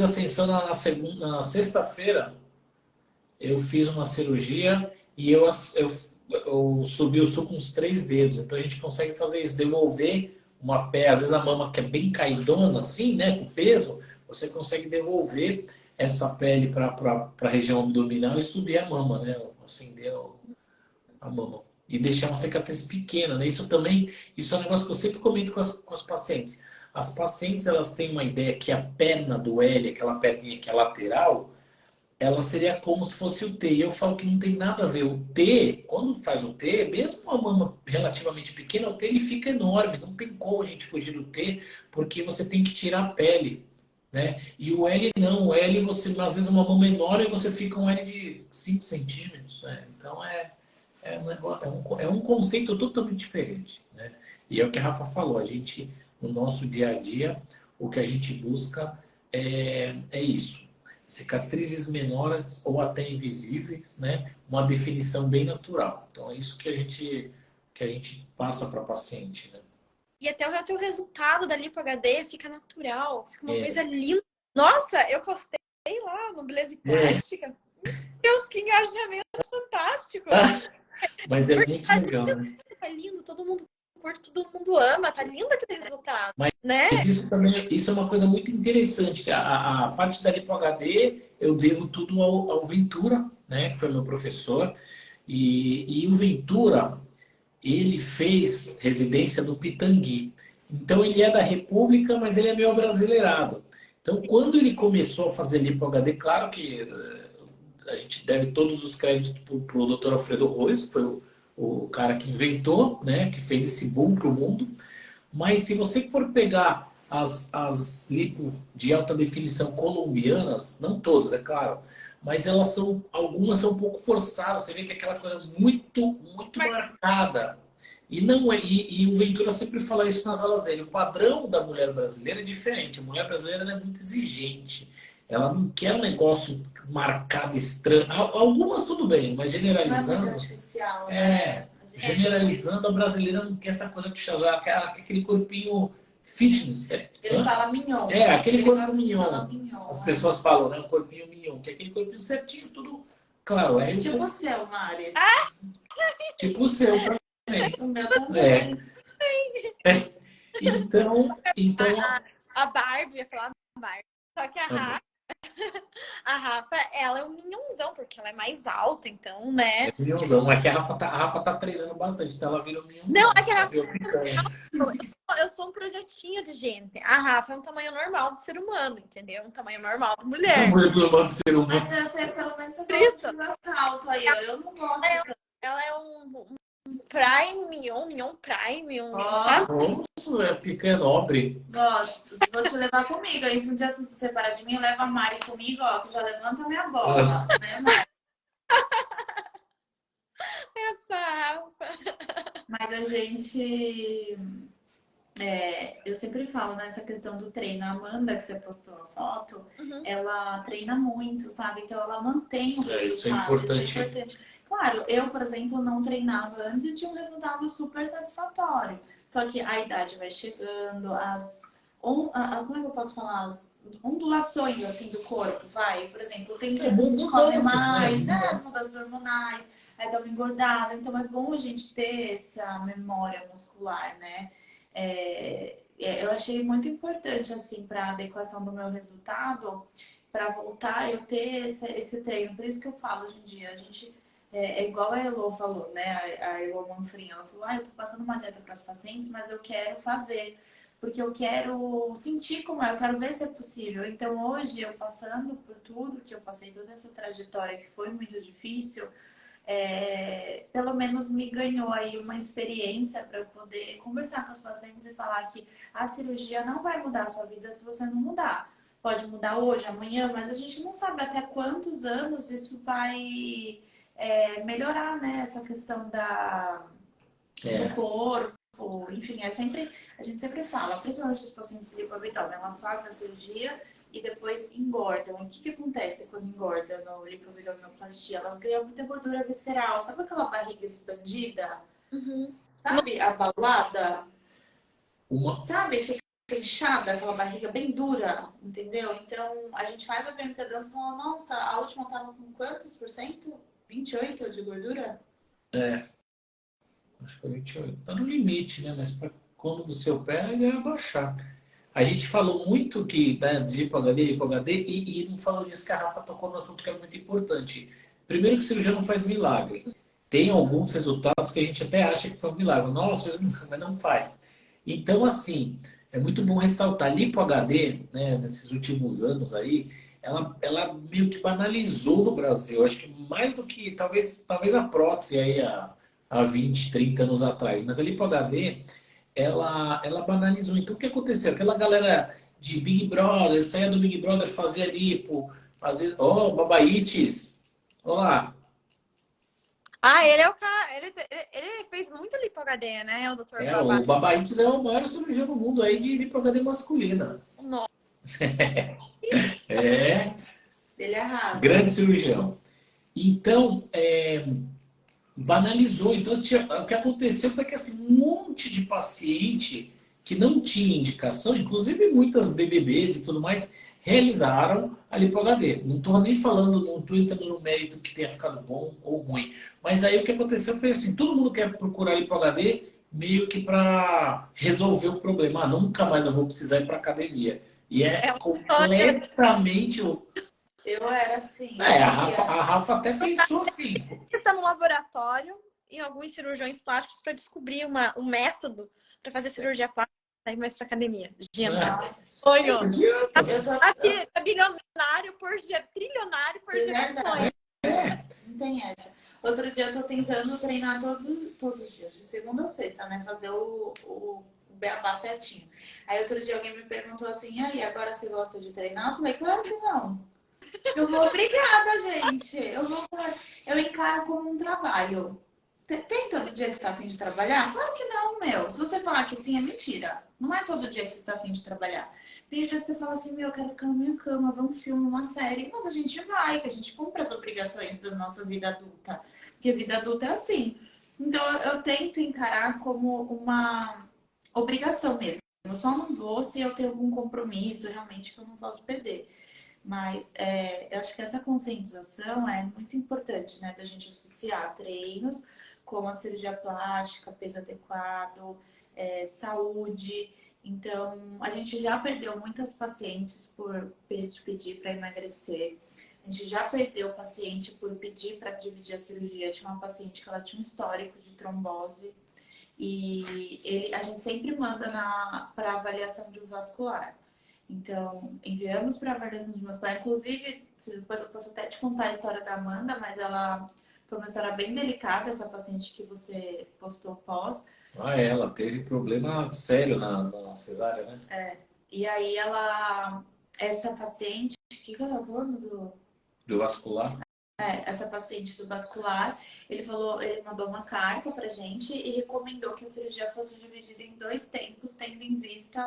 ascensão na sexta-feira. Eu fiz uma cirurgia e eu subi o suco com uns 3 dedos. Então a gente consegue fazer isso, devolver uma pele. Às vezes a mama que é bem caidona, assim, né? Com peso, você consegue devolver essa pele para a região abdominal e subir a mama, né? Acender a mama. E deixar uma cicatriz pequena, né? Isso é um negócio que eu sempre comento com as pacientes. As pacientes, elas têm uma ideia que a perna do L, aquela perninha que é lateral, ela seria como se fosse o T. E eu falo que não tem nada a ver. O T, quando faz o T, mesmo uma mama relativamente pequena, o T ele fica enorme. Não tem como a gente fugir do T, porque você tem que tirar a pele, né? E o L não. O L, você, às vezes, uma mama menor e você fica um L de 5 centímetros, né? Então, é um conceito totalmente diferente, né? E é o que a Rafa falou. A gente, no nosso dia a dia, o que a gente busca é isso. Cicatrizes menores ou até invisíveis, né? Uma definição bem natural. Então é isso que a gente passa para a paciente, né? E até o teu resultado da Lipo HD fica natural, fica uma coisa linda. Nossa, eu postei lá no Beleza e Plástica. Deus, que engajamento fantástico! Mas é muito legal, né? Tá lindo, todo mundo curte, todo mundo ama, tá lindo aquele resultado, né? Mas isso é uma coisa muito interessante. Que a parte da Lipo HD eu devo tudo ao Ventura, né? Que foi meu professor. E o Ventura, ele fez residência no Pitangui. Então ele é da República, mas ele é meio brasileirado. Então quando ele começou a fazer Lipo HD, claro que a gente deve todos os créditos para o Dr. Alfredo Rois, que foi o cara que inventou, né? Que fez esse boom para o mundo. Mas se você for pegar as lipo de alta definição colombianas, não todas, é claro, mas algumas são um pouco forçadas. Você vê que é aquela coisa muito, muito marcada. E o Ventura sempre fala isso nas aulas dele. O padrão da mulher brasileira é diferente. A mulher brasileira é muito exigente. Ela não quer um negócio marcado, estranho. Algumas tudo bem, mas generalizando. Não é muito artificial, né? Generalizando, a brasileira não quer essa coisa que ela quer aquele corpinho fitness. Ele fala mignon. Aquele corpo mignon. As pessoas falam, né? Um corpinho mignon. Que é aquele corpinho certinho, tudo. Claro, Tipo o seu, Mari. Tipo o seu também. O meu É. também. Então, A Barbie, ia falar Barbie. Só que a Rafa, ela é um minhonzão, porque ela é mais alta, então, é né? minhonzão. É que a Rafa tá treinando bastante, então ela vira um Não, é minhonzão. que a Ela Rafa, virou picanha. eu sou um projetinho de gente. A Rafa é um tamanho normal do ser humano, entendeu? Um tamanho normal da Então, mulher. mulher do do ser Mas humano. você, pelo menos você Por gosta de isso, usar salto aí, ó. Eu não gosto tanto. ela é um Prime Mignon Prime, sabe? Ó, Nossa, é picanha nobre. gosto. Vou te levar comigo. Aí se um dia tu se separar de mim, leva a Mari comigo, ó, que já levanta a minha bola, né, Mari? Essa Rafa. Mas a gente. Eu sempre falo nessa questão do treino. A Amanda, que você postou a foto, Uhum. ela treina muito, sabe? Então ela mantém o resultado. Isso é importante. Isso é importante. Claro, eu, por exemplo, não treinava antes e tinha um resultado super satisfatório. Só que a idade vai chegando, como é que eu posso falar? As ondulações assim do corpo, vai. Por exemplo, tem dia que a gente come Mudanças, mais, né? as mudanças hormonais, aí dá uma engordada. Então é bom a gente ter essa memória muscular, né? Eu achei muito importante, assim, para a adequação do meu resultado, para voltar, eu ter esse treino. Por isso que eu falo hoje em dia, a gente é igual a Elo falou, né? A Elo Manfrim, ela falou, eu tô passando uma dieta para as pacientes, mas eu quero fazer, porque eu quero sentir como é, eu quero ver se é possível. Então hoje, eu passando por tudo que eu passei, toda essa trajetória que foi muito difícil, pelo menos me ganhou aí uma experiência para eu poder conversar com as pacientes e falar que a cirurgia não vai mudar a sua vida se você não mudar. Pode mudar hoje, amanhã, mas a gente não sabe até quantos anos isso vai melhorar, né? Essa questão do corpo. Enfim, a gente sempre fala, principalmente os pacientes de lipoabdômen, elas fazem a cirurgia e depois engordam. E o que acontece quando engorda no lipoabdominoplastia? Elas ganham muita gordura visceral. Sabe aquela barriga expandida? Uhum. Sabe? Abalada? Uma, Sabe? Fica inchada, aquela barriga bem dura, entendeu? Então, a gente faz a bioimpedância e fala, nossa, a última tava com quantos por cento? 28 de gordura? acho que foi 28. Tá no limite, né? Mas quando você opera, ele vai abaixar. A gente falou muito que, né, de lipo HD, e não falou nisso que a Rafa tocou no assunto que é muito importante. Primeiro que cirurgia não faz milagre. Tem alguns resultados que a gente até acha que foi um milagre. Nossa, fez um milagre, mas não faz. Então, assim, é muito bom ressaltar. Lipo HD, né, nesses últimos anos aí, ela meio que banalizou no Brasil. Acho que mais do que, talvez a prótese aí há 20, 30 anos atrás. Mas a Lipo HD ela banalizou. Então, o que aconteceu? Aquela galera de Big Brother, saía do Big Brother, fazia lipo, fazia... Oh, babaites! Olá! Ele é o cara. Ele fez muito lipo HD, né? O Dr. Babá. O babaites é o maior cirurgião do mundo aí de lipo HD masculina. Nossa. É, Ele arrasa. grande cirurgião. Então, banalizou. Então, o que aconteceu foi que assim, um monte de paciente que não tinha indicação, inclusive muitas BBBs e tudo mais, realizaram a lipo HD. Não estou nem falando, não estou entrando no mérito que tenha ficado bom ou ruim. Mas aí o que aconteceu foi assim, todo mundo quer procurar lipo HD meio que para resolver o problema. Nunca mais eu vou precisar ir para academia. E é É uma história completamente... Eu era assim, eu a Rafa até pensou assim. que está no laboratório em alguns cirurgiões plásticos para descobrir um método para fazer cirurgia plástica e sair mais para academia. Gente, sonho. Não adianta. Eu tô, Aqui é bilionário por dia, trilionário por gerações. Não tem essa. Outro dia eu tô tentando treinar todos os dias, de segunda a sexta, né? Fazer o beabá certinho. Aí outro dia alguém me perguntou assim, e aí, agora você gosta de treinar? Eu falei, claro que não. Eu vou obrigada, gente. Eu encaro como um trabalho. Tem todo dia que você tá afim de trabalhar? Claro que não, meu. Se você falar que sim, é mentira. Não é todo dia que você tá afim de trabalhar. Tem dia que você fala assim, eu quero ficar na minha cama, ver um filme, uma série. Mas a gente vai, que a gente cumpre as obrigações da nossa vida adulta. Porque a vida adulta é assim. Então, eu tento encarar como uma obrigação mesmo. Eu só não vou se eu tenho algum compromisso realmente que eu não posso perder. Mas eu acho que essa conscientização é muito importante, né? Da gente associar treinos como a cirurgia plástica, peso adequado, saúde. Então, a gente já perdeu muitas pacientes por pedir para emagrecer. A gente já perdeu paciente por pedir para dividir a cirurgia. Tinha uma paciente que ela tinha um histórico de trombose e a gente sempre manda para avaliação de vascular. Então, enviamos para avaliação de vascular. Inclusive, depois eu posso até te contar a história da Amanda, mas ela foi uma história bem delicada, essa paciente que você postou pós. Ela teve problema sério na cesárea, né? E aí essa paciente, o que eu tava falando Do vascular. essa paciente do vascular, ele mandou uma carta pra gente e recomendou que a cirurgia fosse dividida em 2 tempos, tendo em vista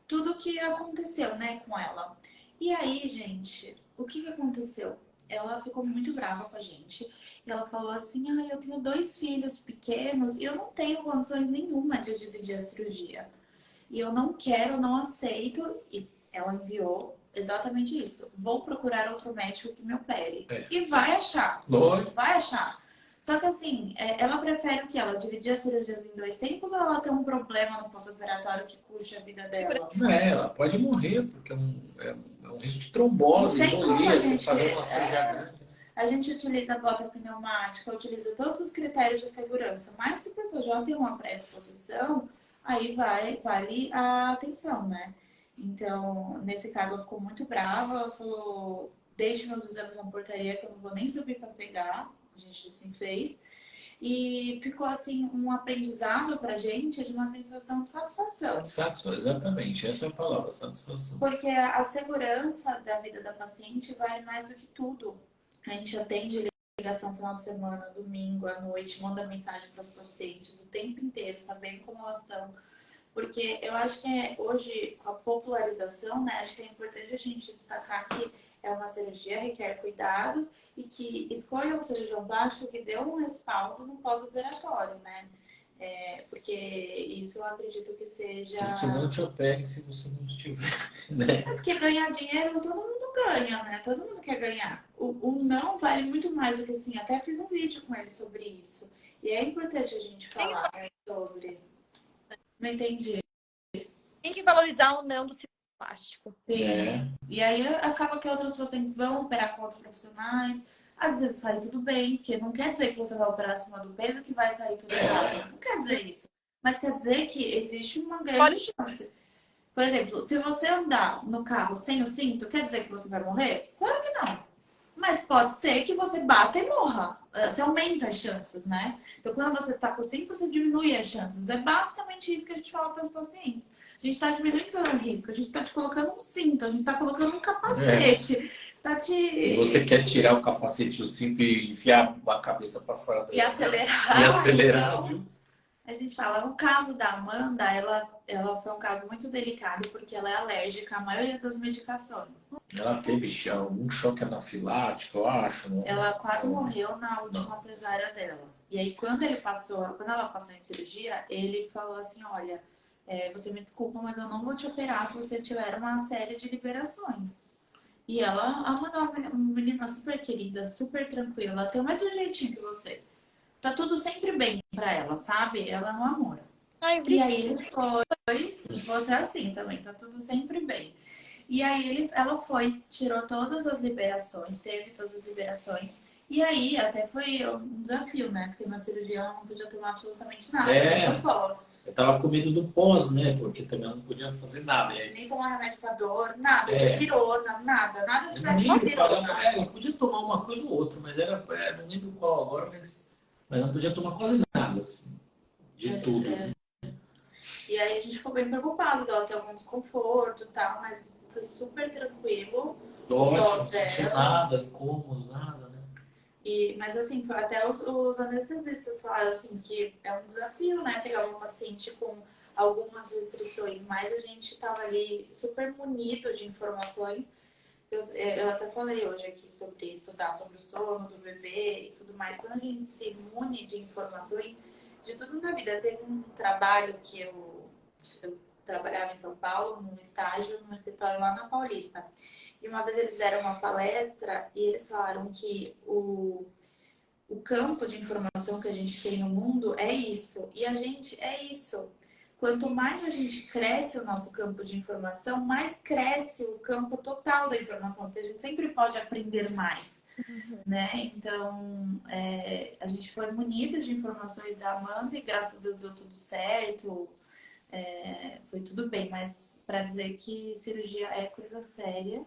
tudo o que aconteceu, né, com ela. E aí, gente, o que aconteceu? Ela ficou muito brava com a gente. E ela falou assim, eu tenho 2 filhos pequenos e eu não tenho condições nenhuma de dividir a cirurgia. E eu não quero, não aceito. E ela enviou exatamente isso. Vou procurar outro médico que me opere. E vai achar. Lógico. Vai achar. Só que assim, ela prefere o que? Ela dividir as cirurgias em 2 tempos ou ela tem um problema no pós-operatório que puxa a vida dela? Ela pode morrer, porque é um risco de trombose, Não tem como embolia, a você gente- fazer uma cirurgia grande. A gente utiliza bota pneumática, utiliza todos os critérios de segurança, mas se a pessoa já tem uma predisposição, aí vale a atenção, né? Então, nesse caso, ela ficou muito brava, ela falou, deixe meus exames na portaria que eu não vou nem subir para pegar, a gente assim fez. E ficou assim um aprendizado pra gente de uma sensação de satisfação. Exatamente, essa é a palavra, satisfação. Porque a segurança da vida da paciente vale mais do que tudo. A gente atende ligação no final de semana, domingo, à noite, manda mensagem para as pacientes o tempo inteiro, sabendo como elas estão. Porque eu acho que hoje, com a popularização, né, acho que é importante a gente destacar que é uma cirurgia, requer cuidados e que escolha um cirurgião plástico que dê um respaldo no pós-operatório, né? Porque isso eu acredito que seja... Que não te opere se você não estiver, né? Porque ganhar dinheiro todo mundo ganha, né? Todo mundo quer ganhar. O não vale muito mais do que assim. Até fiz um vídeo com ele sobre isso. E é importante a gente falar sobre. Não entendi. Tem que valorizar o não do cirurgião plástico. Sim. E aí acaba que outros pacientes vão operar com outros profissionais. Às vezes sai tudo bem, porque não quer dizer que você vai operar acima do peso que vai sair tudo errado. Não quer dizer isso. Mas quer dizer que existe uma grande chance. Por exemplo, se você andar no carro sem o cinto, quer dizer que você vai morrer? Claro que não. Mas pode ser que você bata e morra. Você aumenta as chances, né? Então, quando você tá com o cinto, você diminui as chances. É basicamente isso que a gente fala para os pacientes. A gente tá diminuindo seu risco. A gente tá te colocando um cinto. A gente tá colocando um capacete. E você quer tirar o capacete do cinto e enfiar a cabeça para fora da E acelerar. E acelerar, viu? A gente fala, o caso da Amanda, ela foi um caso muito delicado porque ela é alérgica à maioria das medicações. Ela teve um choque anafilático, eu acho. Não? Ela quase morreu na última cesárea dela. E aí, quando ela passou em cirurgia, ele falou assim, olha, você me desculpa, mas eu não vou te operar se você tiver uma série de liberações. E a Amanda é uma menina super querida, super tranquila, ela tem o mesmo jeitinho que você. Tá tudo sempre bem pra ela, sabe? Ela não amor. E aí ele foi, você é assim também, tá tudo sempre bem. E aí ela foi, tirou todas as liberações, teve todas as liberações. E aí até foi um desafio, né? Porque na cirurgia ela não podia tomar absolutamente nada, nem pós. Eu tava com medo do pós, né? Porque também ela não podia fazer nada. Nem tomar remédio pra dor, nada, de pirona, nada tivesse ela podia tomar uma coisa ou outra, mas não lembro qual agora, mas não podia tomar quase nada, assim, de tudo. E aí a gente ficou bem preocupado dela ter algum desconforto e tal, mas foi super tranquilo. Ótimo, não sentiu nada, incômodo, nada, né? Mas assim, até os anestesistas falaram assim, que é um desafio, né? Pegar um paciente com algumas restrições, mas a gente estava ali super munido de informações. Eu até falei hoje aqui sobre estudar sobre o sono do bebê e tudo mais. Quando a gente se mune de informações, de tudo na vida. Teve um trabalho que eu trabalhava em São Paulo, num estágio, num escritório lá na Paulista. E uma vez eles deram uma palestra e eles falaram que o campo de informação que a gente tem no mundo é isso. E a gente é isso. Quanto mais a gente cresce o nosso campo de informação, mais cresce o campo total da informação, porque a gente sempre pode aprender mais, né? Então, a gente foi munido de informações da Amanda e graças a Deus deu tudo certo, foi tudo bem, mas para dizer que cirurgia é coisa séria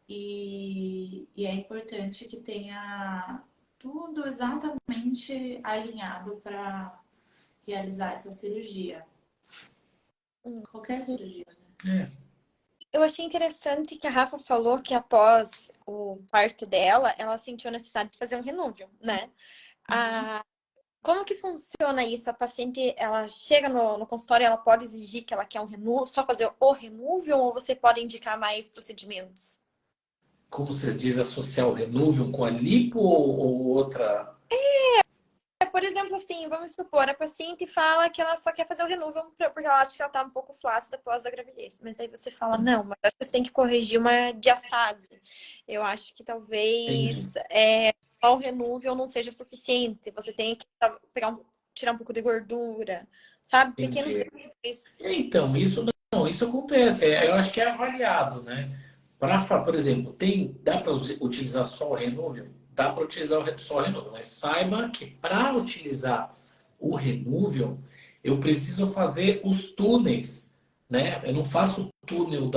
e é importante que tenha tudo exatamente alinhado para realizar essa cirurgia. Qualquer cirurgia, né? Eu achei interessante que a Rafa falou que após o parto dela, ela sentiu a necessidade de fazer um renúvio, né? Como que funciona isso? A paciente, ela chega no consultório, ela pode exigir que ela quer um renúvio, só fazer o renúvio, ou você pode indicar mais procedimentos? Como você diz, associar o renúvio com a lipo ou outra? Por exemplo, assim, vamos supor, a paciente fala que ela só quer fazer o renúvio porque ela acha que ela tá um pouco flácida após a gravidez. Mas daí você fala, não, mas acho que você tem que corrigir uma diastase. Eu acho que talvez só o renúvio não seja suficiente. Você tem que tirar um pouco de gordura, sabe? Pequenos detalhes. Então, isso não, isso acontece. Eu acho que é avaliado, né? Por exemplo, dá para utilizar só o renúvio? Dá para utilizar só o renúvio, mas saiba que para utilizar o renúvio, eu preciso fazer os túneis, né? Eu não faço o túnel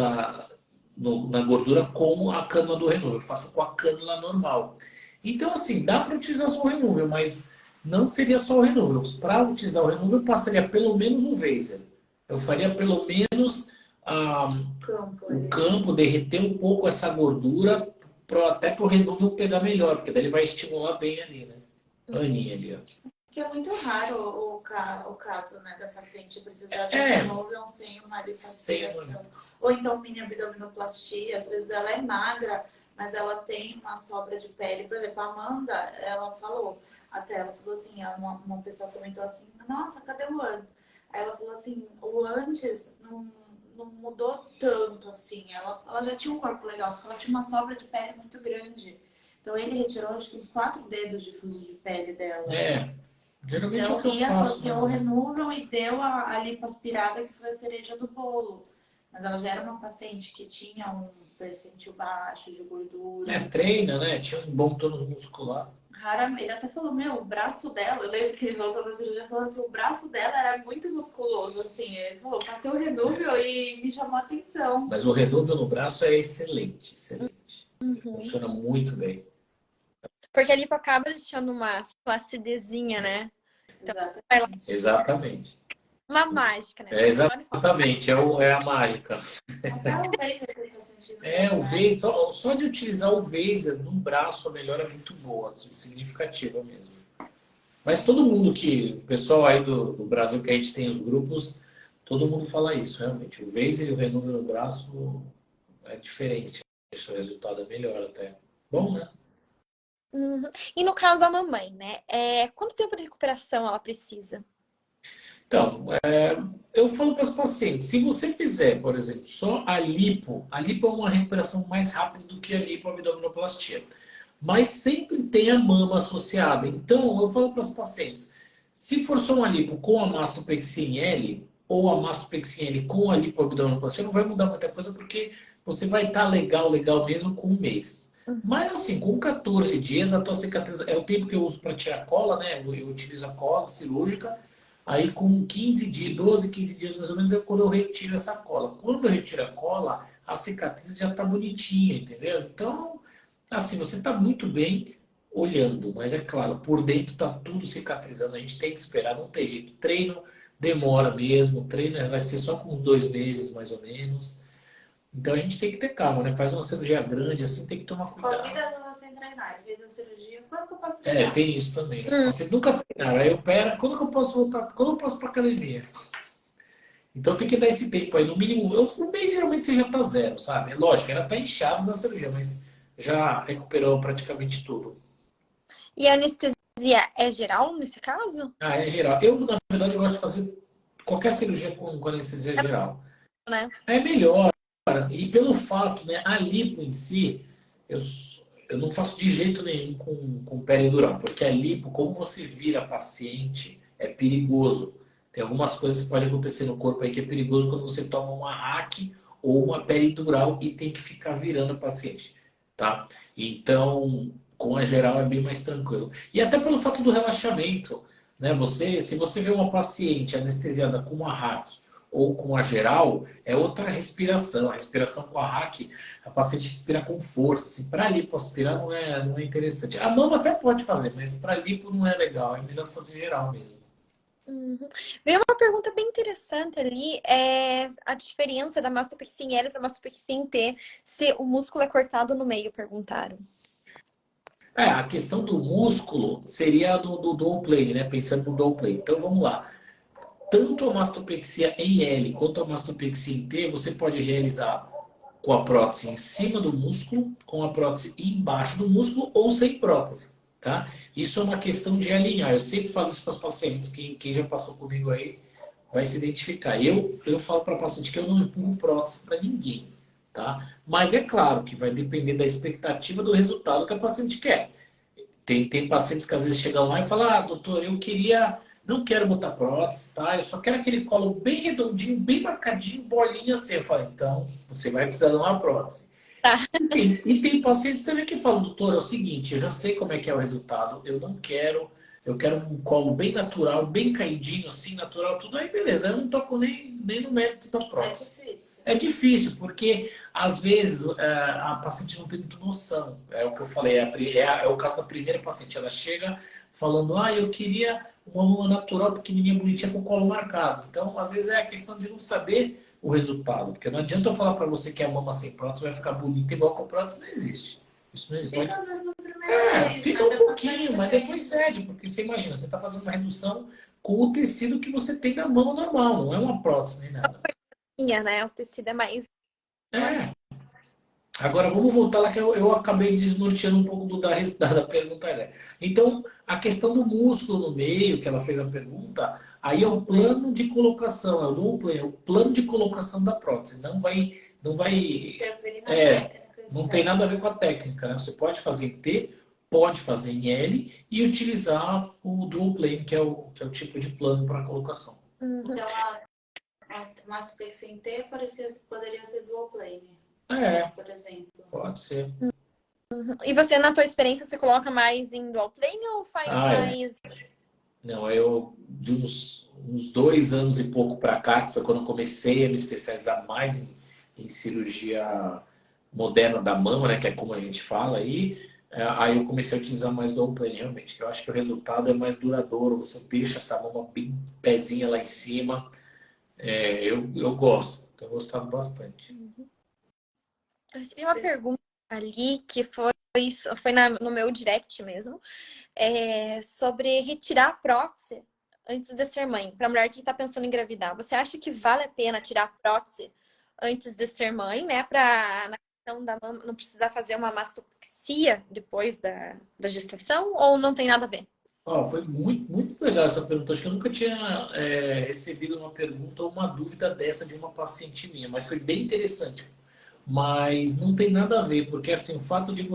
na gordura como a cânula do renúvio, eu faço com a cânula normal. Então, assim, dá para utilizar só o renúvio, mas não seria só o renúvio. Para utilizar o renúvio, eu passaria pelo menos o Vaser. Eu faria pelo menos o campo, derreter um pouco essa gordura, até para o renúvio pegar melhor, porque daí ele vai estimular bem ali, né? A Aninha ali, ó. Porque é muito raro o caso, né, da paciente precisar de um renúvio sem uma lipoaspiração. Ou então mini abdominoplastia, às vezes ela é magra, mas ela tem uma sobra de pele. Por exemplo, a Amanda, ela falou assim, uma pessoa comentou assim, nossa, cadê o antes? Aí ela falou assim, o antes não mudou tanto, assim. Ela já tinha um corpo legal, só que ela tinha uma sobra de pele muito grande. Então ele retirou, acho que uns 4 dedos de fuso de pele dela. Geralmente então, é o que eu faço. Associou o renúvil e deu a lipoaspirada, que foi a cereja do bolo. Mas ela já era uma paciente que tinha um percentil baixo de gordura. Treina, né? Tinha um bom tônus muscular. Raramente, ele até falou, o braço dela, eu lembro que ele voltou da cirurgia e falou assim, o braço dela era muito musculoso, assim. Ele falou, passei o renúvil e me chamou a atenção. Mas o renúvil no braço é excelente, excelente. Funciona muito bem. Porque a lipo acaba deixando uma flacidezinha, né? Então, exatamente. Uma mágica, né? Exatamente, é a mágica. Até o Vaser você tá sentindo. O Vaser, só de utilizar o Vaser num braço, a melhora é muito boa, significativa mesmo. Mas todo mundo o pessoal aí do Brasil que a gente tem os grupos, todo mundo fala isso, realmente. O Vaser e o renúvio no braço é diferente. O resultado é melhor até. Bom, né? E no caso da mamãe, né? Quanto tempo de recuperação ela precisa? Então, eu falo para os pacientes, se você fizer, por exemplo, só a lipo é uma recuperação mais rápida do que a lipoabdominoplastia. Mas sempre tem a mama associada. Então, eu falo para os pacientes, se for só uma lipo com a mastopexia em L, ou a mastopexia em L com a lipoabdominoplastia, não vai mudar muita coisa, porque você vai estar legal mesmo com um mês. Mas assim, com 14 dias, a tua cicatriz... É o tempo que eu uso para tirar cola, né? Eu utilizo a cola cirúrgica. Aí com 15 dias, 12, 15 dias mais ou menos, é quando eu retiro essa cola. Quando eu retiro a cola, a cicatriz já está bonitinha, entendeu? Então, assim, você está muito bem olhando, mas é claro, por dentro está tudo cicatrizando. A gente tem que esperar, não tem jeito. Treino demora mesmo, treino vai ser só com uns 2 meses mais ou menos. Então a gente tem que ter calma, né? Faz uma cirurgia grande assim, tem que tomar cuidado. Convida ela sem treinar, fez a cirurgia, quando que eu posso treinar? Tem isso também. Você nunca treinaram, aí quando que eu posso voltar? Quando eu posso ir pra academia? Então tem que dar esse tempo aí, no mínimo. O mês geralmente você já tá 0, sabe? É lógico, ela tá inchada na cirurgia, mas já recuperou praticamente tudo. E a anestesia é geral nesse caso? É geral. Eu, na verdade, eu gosto de fazer qualquer cirurgia com anestesia geral. Né? É melhor. E pelo fato, né, a lipo em si, eu não faço de jeito nenhum com peridural, porque a lipo, como você vira paciente, é perigoso. Tem algumas coisas que podem acontecer no corpo aí que é perigoso quando você toma uma hack ou uma peridural e tem que ficar virando paciente, tá? Então, com a geral é bem mais tranquilo. E até pelo fato do relaxamento, né? Se você vê uma paciente anestesiada com uma hack ou com a geral, é outra respiração. A respiração com a hack, a paciente respira com força. Assim, para lipo aspirar não é interessante. A mama até pode fazer, mas para lipo não é legal. É melhor fazer geral mesmo. Uhum. Veio uma pergunta bem interessante ali, é a diferença da mastopexia em L para mastopexia em T, se o músculo é cortado no meio, perguntaram. A questão do músculo seria do dual plane, né? Pensando no dual plane. Então vamos lá. Tanto a mastopexia em L quanto a mastopexia em T, você pode realizar com a prótese em cima do músculo, com a prótese embaixo do músculo ou sem prótese, tá? Isso é uma questão de alinhar. Eu sempre falo isso para os pacientes, quem já passou comigo aí vai se identificar. Eu falo para a paciente que eu não empurro prótese para ninguém, tá? Mas é claro que vai depender da expectativa do resultado que a paciente quer. Tem pacientes que às vezes chegam lá e falam, doutor, não quero botar prótese, tá? Eu só quero aquele colo bem redondinho, bem marcadinho, bolinha assim. Eu falo, então, você vai precisar de uma prótese. Tá. E tem pacientes também que falam, doutor, é o seguinte, eu já sei como é que é o resultado, eu quero um colo bem natural, bem caidinho, assim, natural, tudo aí, beleza. Eu não toco nem no mérito da prótese. É difícil. É difícil, porque às vezes a paciente não tem muita noção. É o que eu falei, é o caso da primeira paciente. Ela chega falando, eu queria uma mama natural, pequenininha, bonitinha, com o colo marcado. Então, às vezes é a questão de não saber o resultado. Porque não adianta eu falar para você que a mama sem prótese vai ficar bonita igual com prótese, não existe. Isso não existe. Fica às vezes no primeiro mês, Fica um pouquinho, mas depois cede. Porque você imagina, você está fazendo uma redução com o tecido que você tem da mama normal, não é uma prótese nem nada. Né? O tecido é mais... É. Agora vamos voltar lá que eu acabei desnorteando um pouco da pergunta, né? Então, a questão do músculo no meio, que ela fez a pergunta, aí é o plano de colocação, é o dual plane, é o plano de colocação da prótese. Não vai interferir na técnica. não tem nada a ver com a técnica, né? Você pode fazer em T, pode fazer em L e utilizar o dual plane, que é o tipo de plano para colocação. Uhum. Então, a mastopexia em T poderia ser dual plane. Por exemplo. Pode ser. E você, na tua experiência, você coloca mais em dual plane ou faz mais... Não, eu de uns 2 anos e pouco para cá, que foi quando eu comecei a me especializar mais em cirurgia moderna da mama, né, que é como a gente fala aí eu comecei a utilizar mais dual plane, realmente, que eu acho que o resultado é mais duradouro, você deixa essa mama bem pezinha lá em cima. Eu gosto, tenho gostado bastante. Eu recebi uma pergunta ali que foi no meu direct mesmo, sobre retirar a prótese antes de ser mãe, para a mulher que está pensando em engravidar. Você acha que vale a pena tirar a prótese antes de ser mãe, né? Para na questão da mama não precisar fazer uma mastopexia depois da gestação, ou não tem nada a ver? Foi muito, muito legal essa pergunta. Acho que eu nunca tinha recebido uma pergunta ou uma dúvida dessa de uma paciente minha, mas foi bem interessante. Mas não tem nada a ver, porque assim, o fato de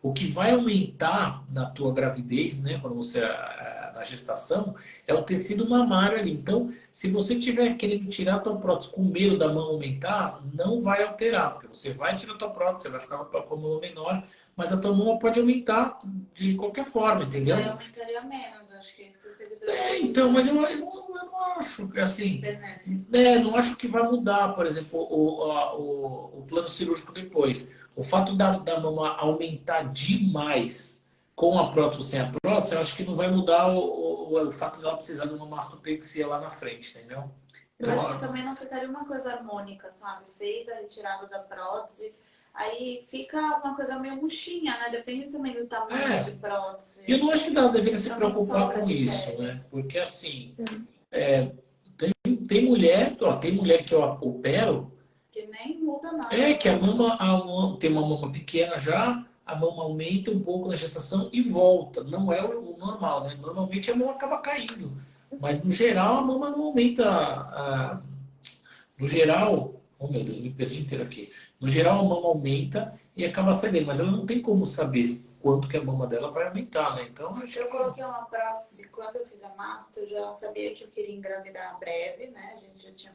o que vai aumentar na tua gravidez, né, quando você na gestação, é o tecido mamário ali. Então, se você estiver querendo tirar a tua prótese com medo da mama aumentar, não vai alterar, porque você vai tirar a tua prótese, você vai ficar com a mama menor, mas a tua mama pode aumentar de qualquer forma, entendeu? Aí aumentaria menos, acho que é isso que o seguidor então, mas eu não acho, assim, não acho que vai mudar, por exemplo, o plano cirúrgico depois. O fato da mama aumentar demais com a prótese ou sem a prótese, eu acho que não vai mudar o fato dela precisar de uma mastopexia lá na frente, entendeu? Eu acho que também não ficaria uma coisa harmônica, sabe? Fez a retirada da prótese, aí fica uma coisa meio murchinha, né? Depende também do tamanho de prótese. E eu não acho que ela deveria se preocupar com isso, né? Porque assim, tem mulher que eu opero que nem muda nada. que a mama tem uma mama pequena já, a mama aumenta um pouco na gestação e volta. Não é o normal, né? Normalmente a mama acaba caindo. Mas no geral a mama não aumenta. No geral, Oh, meu Deus, me perdi inteiro aqui. No geral, a mama aumenta e acaba cedendo, mas ela não tem como saber quanto que a mama dela vai aumentar, né? Então, acho Eu que... coloquei uma prótese quando eu fiz a mastro, eu já sabia que eu queria engravidar breve, né? A gente já tinha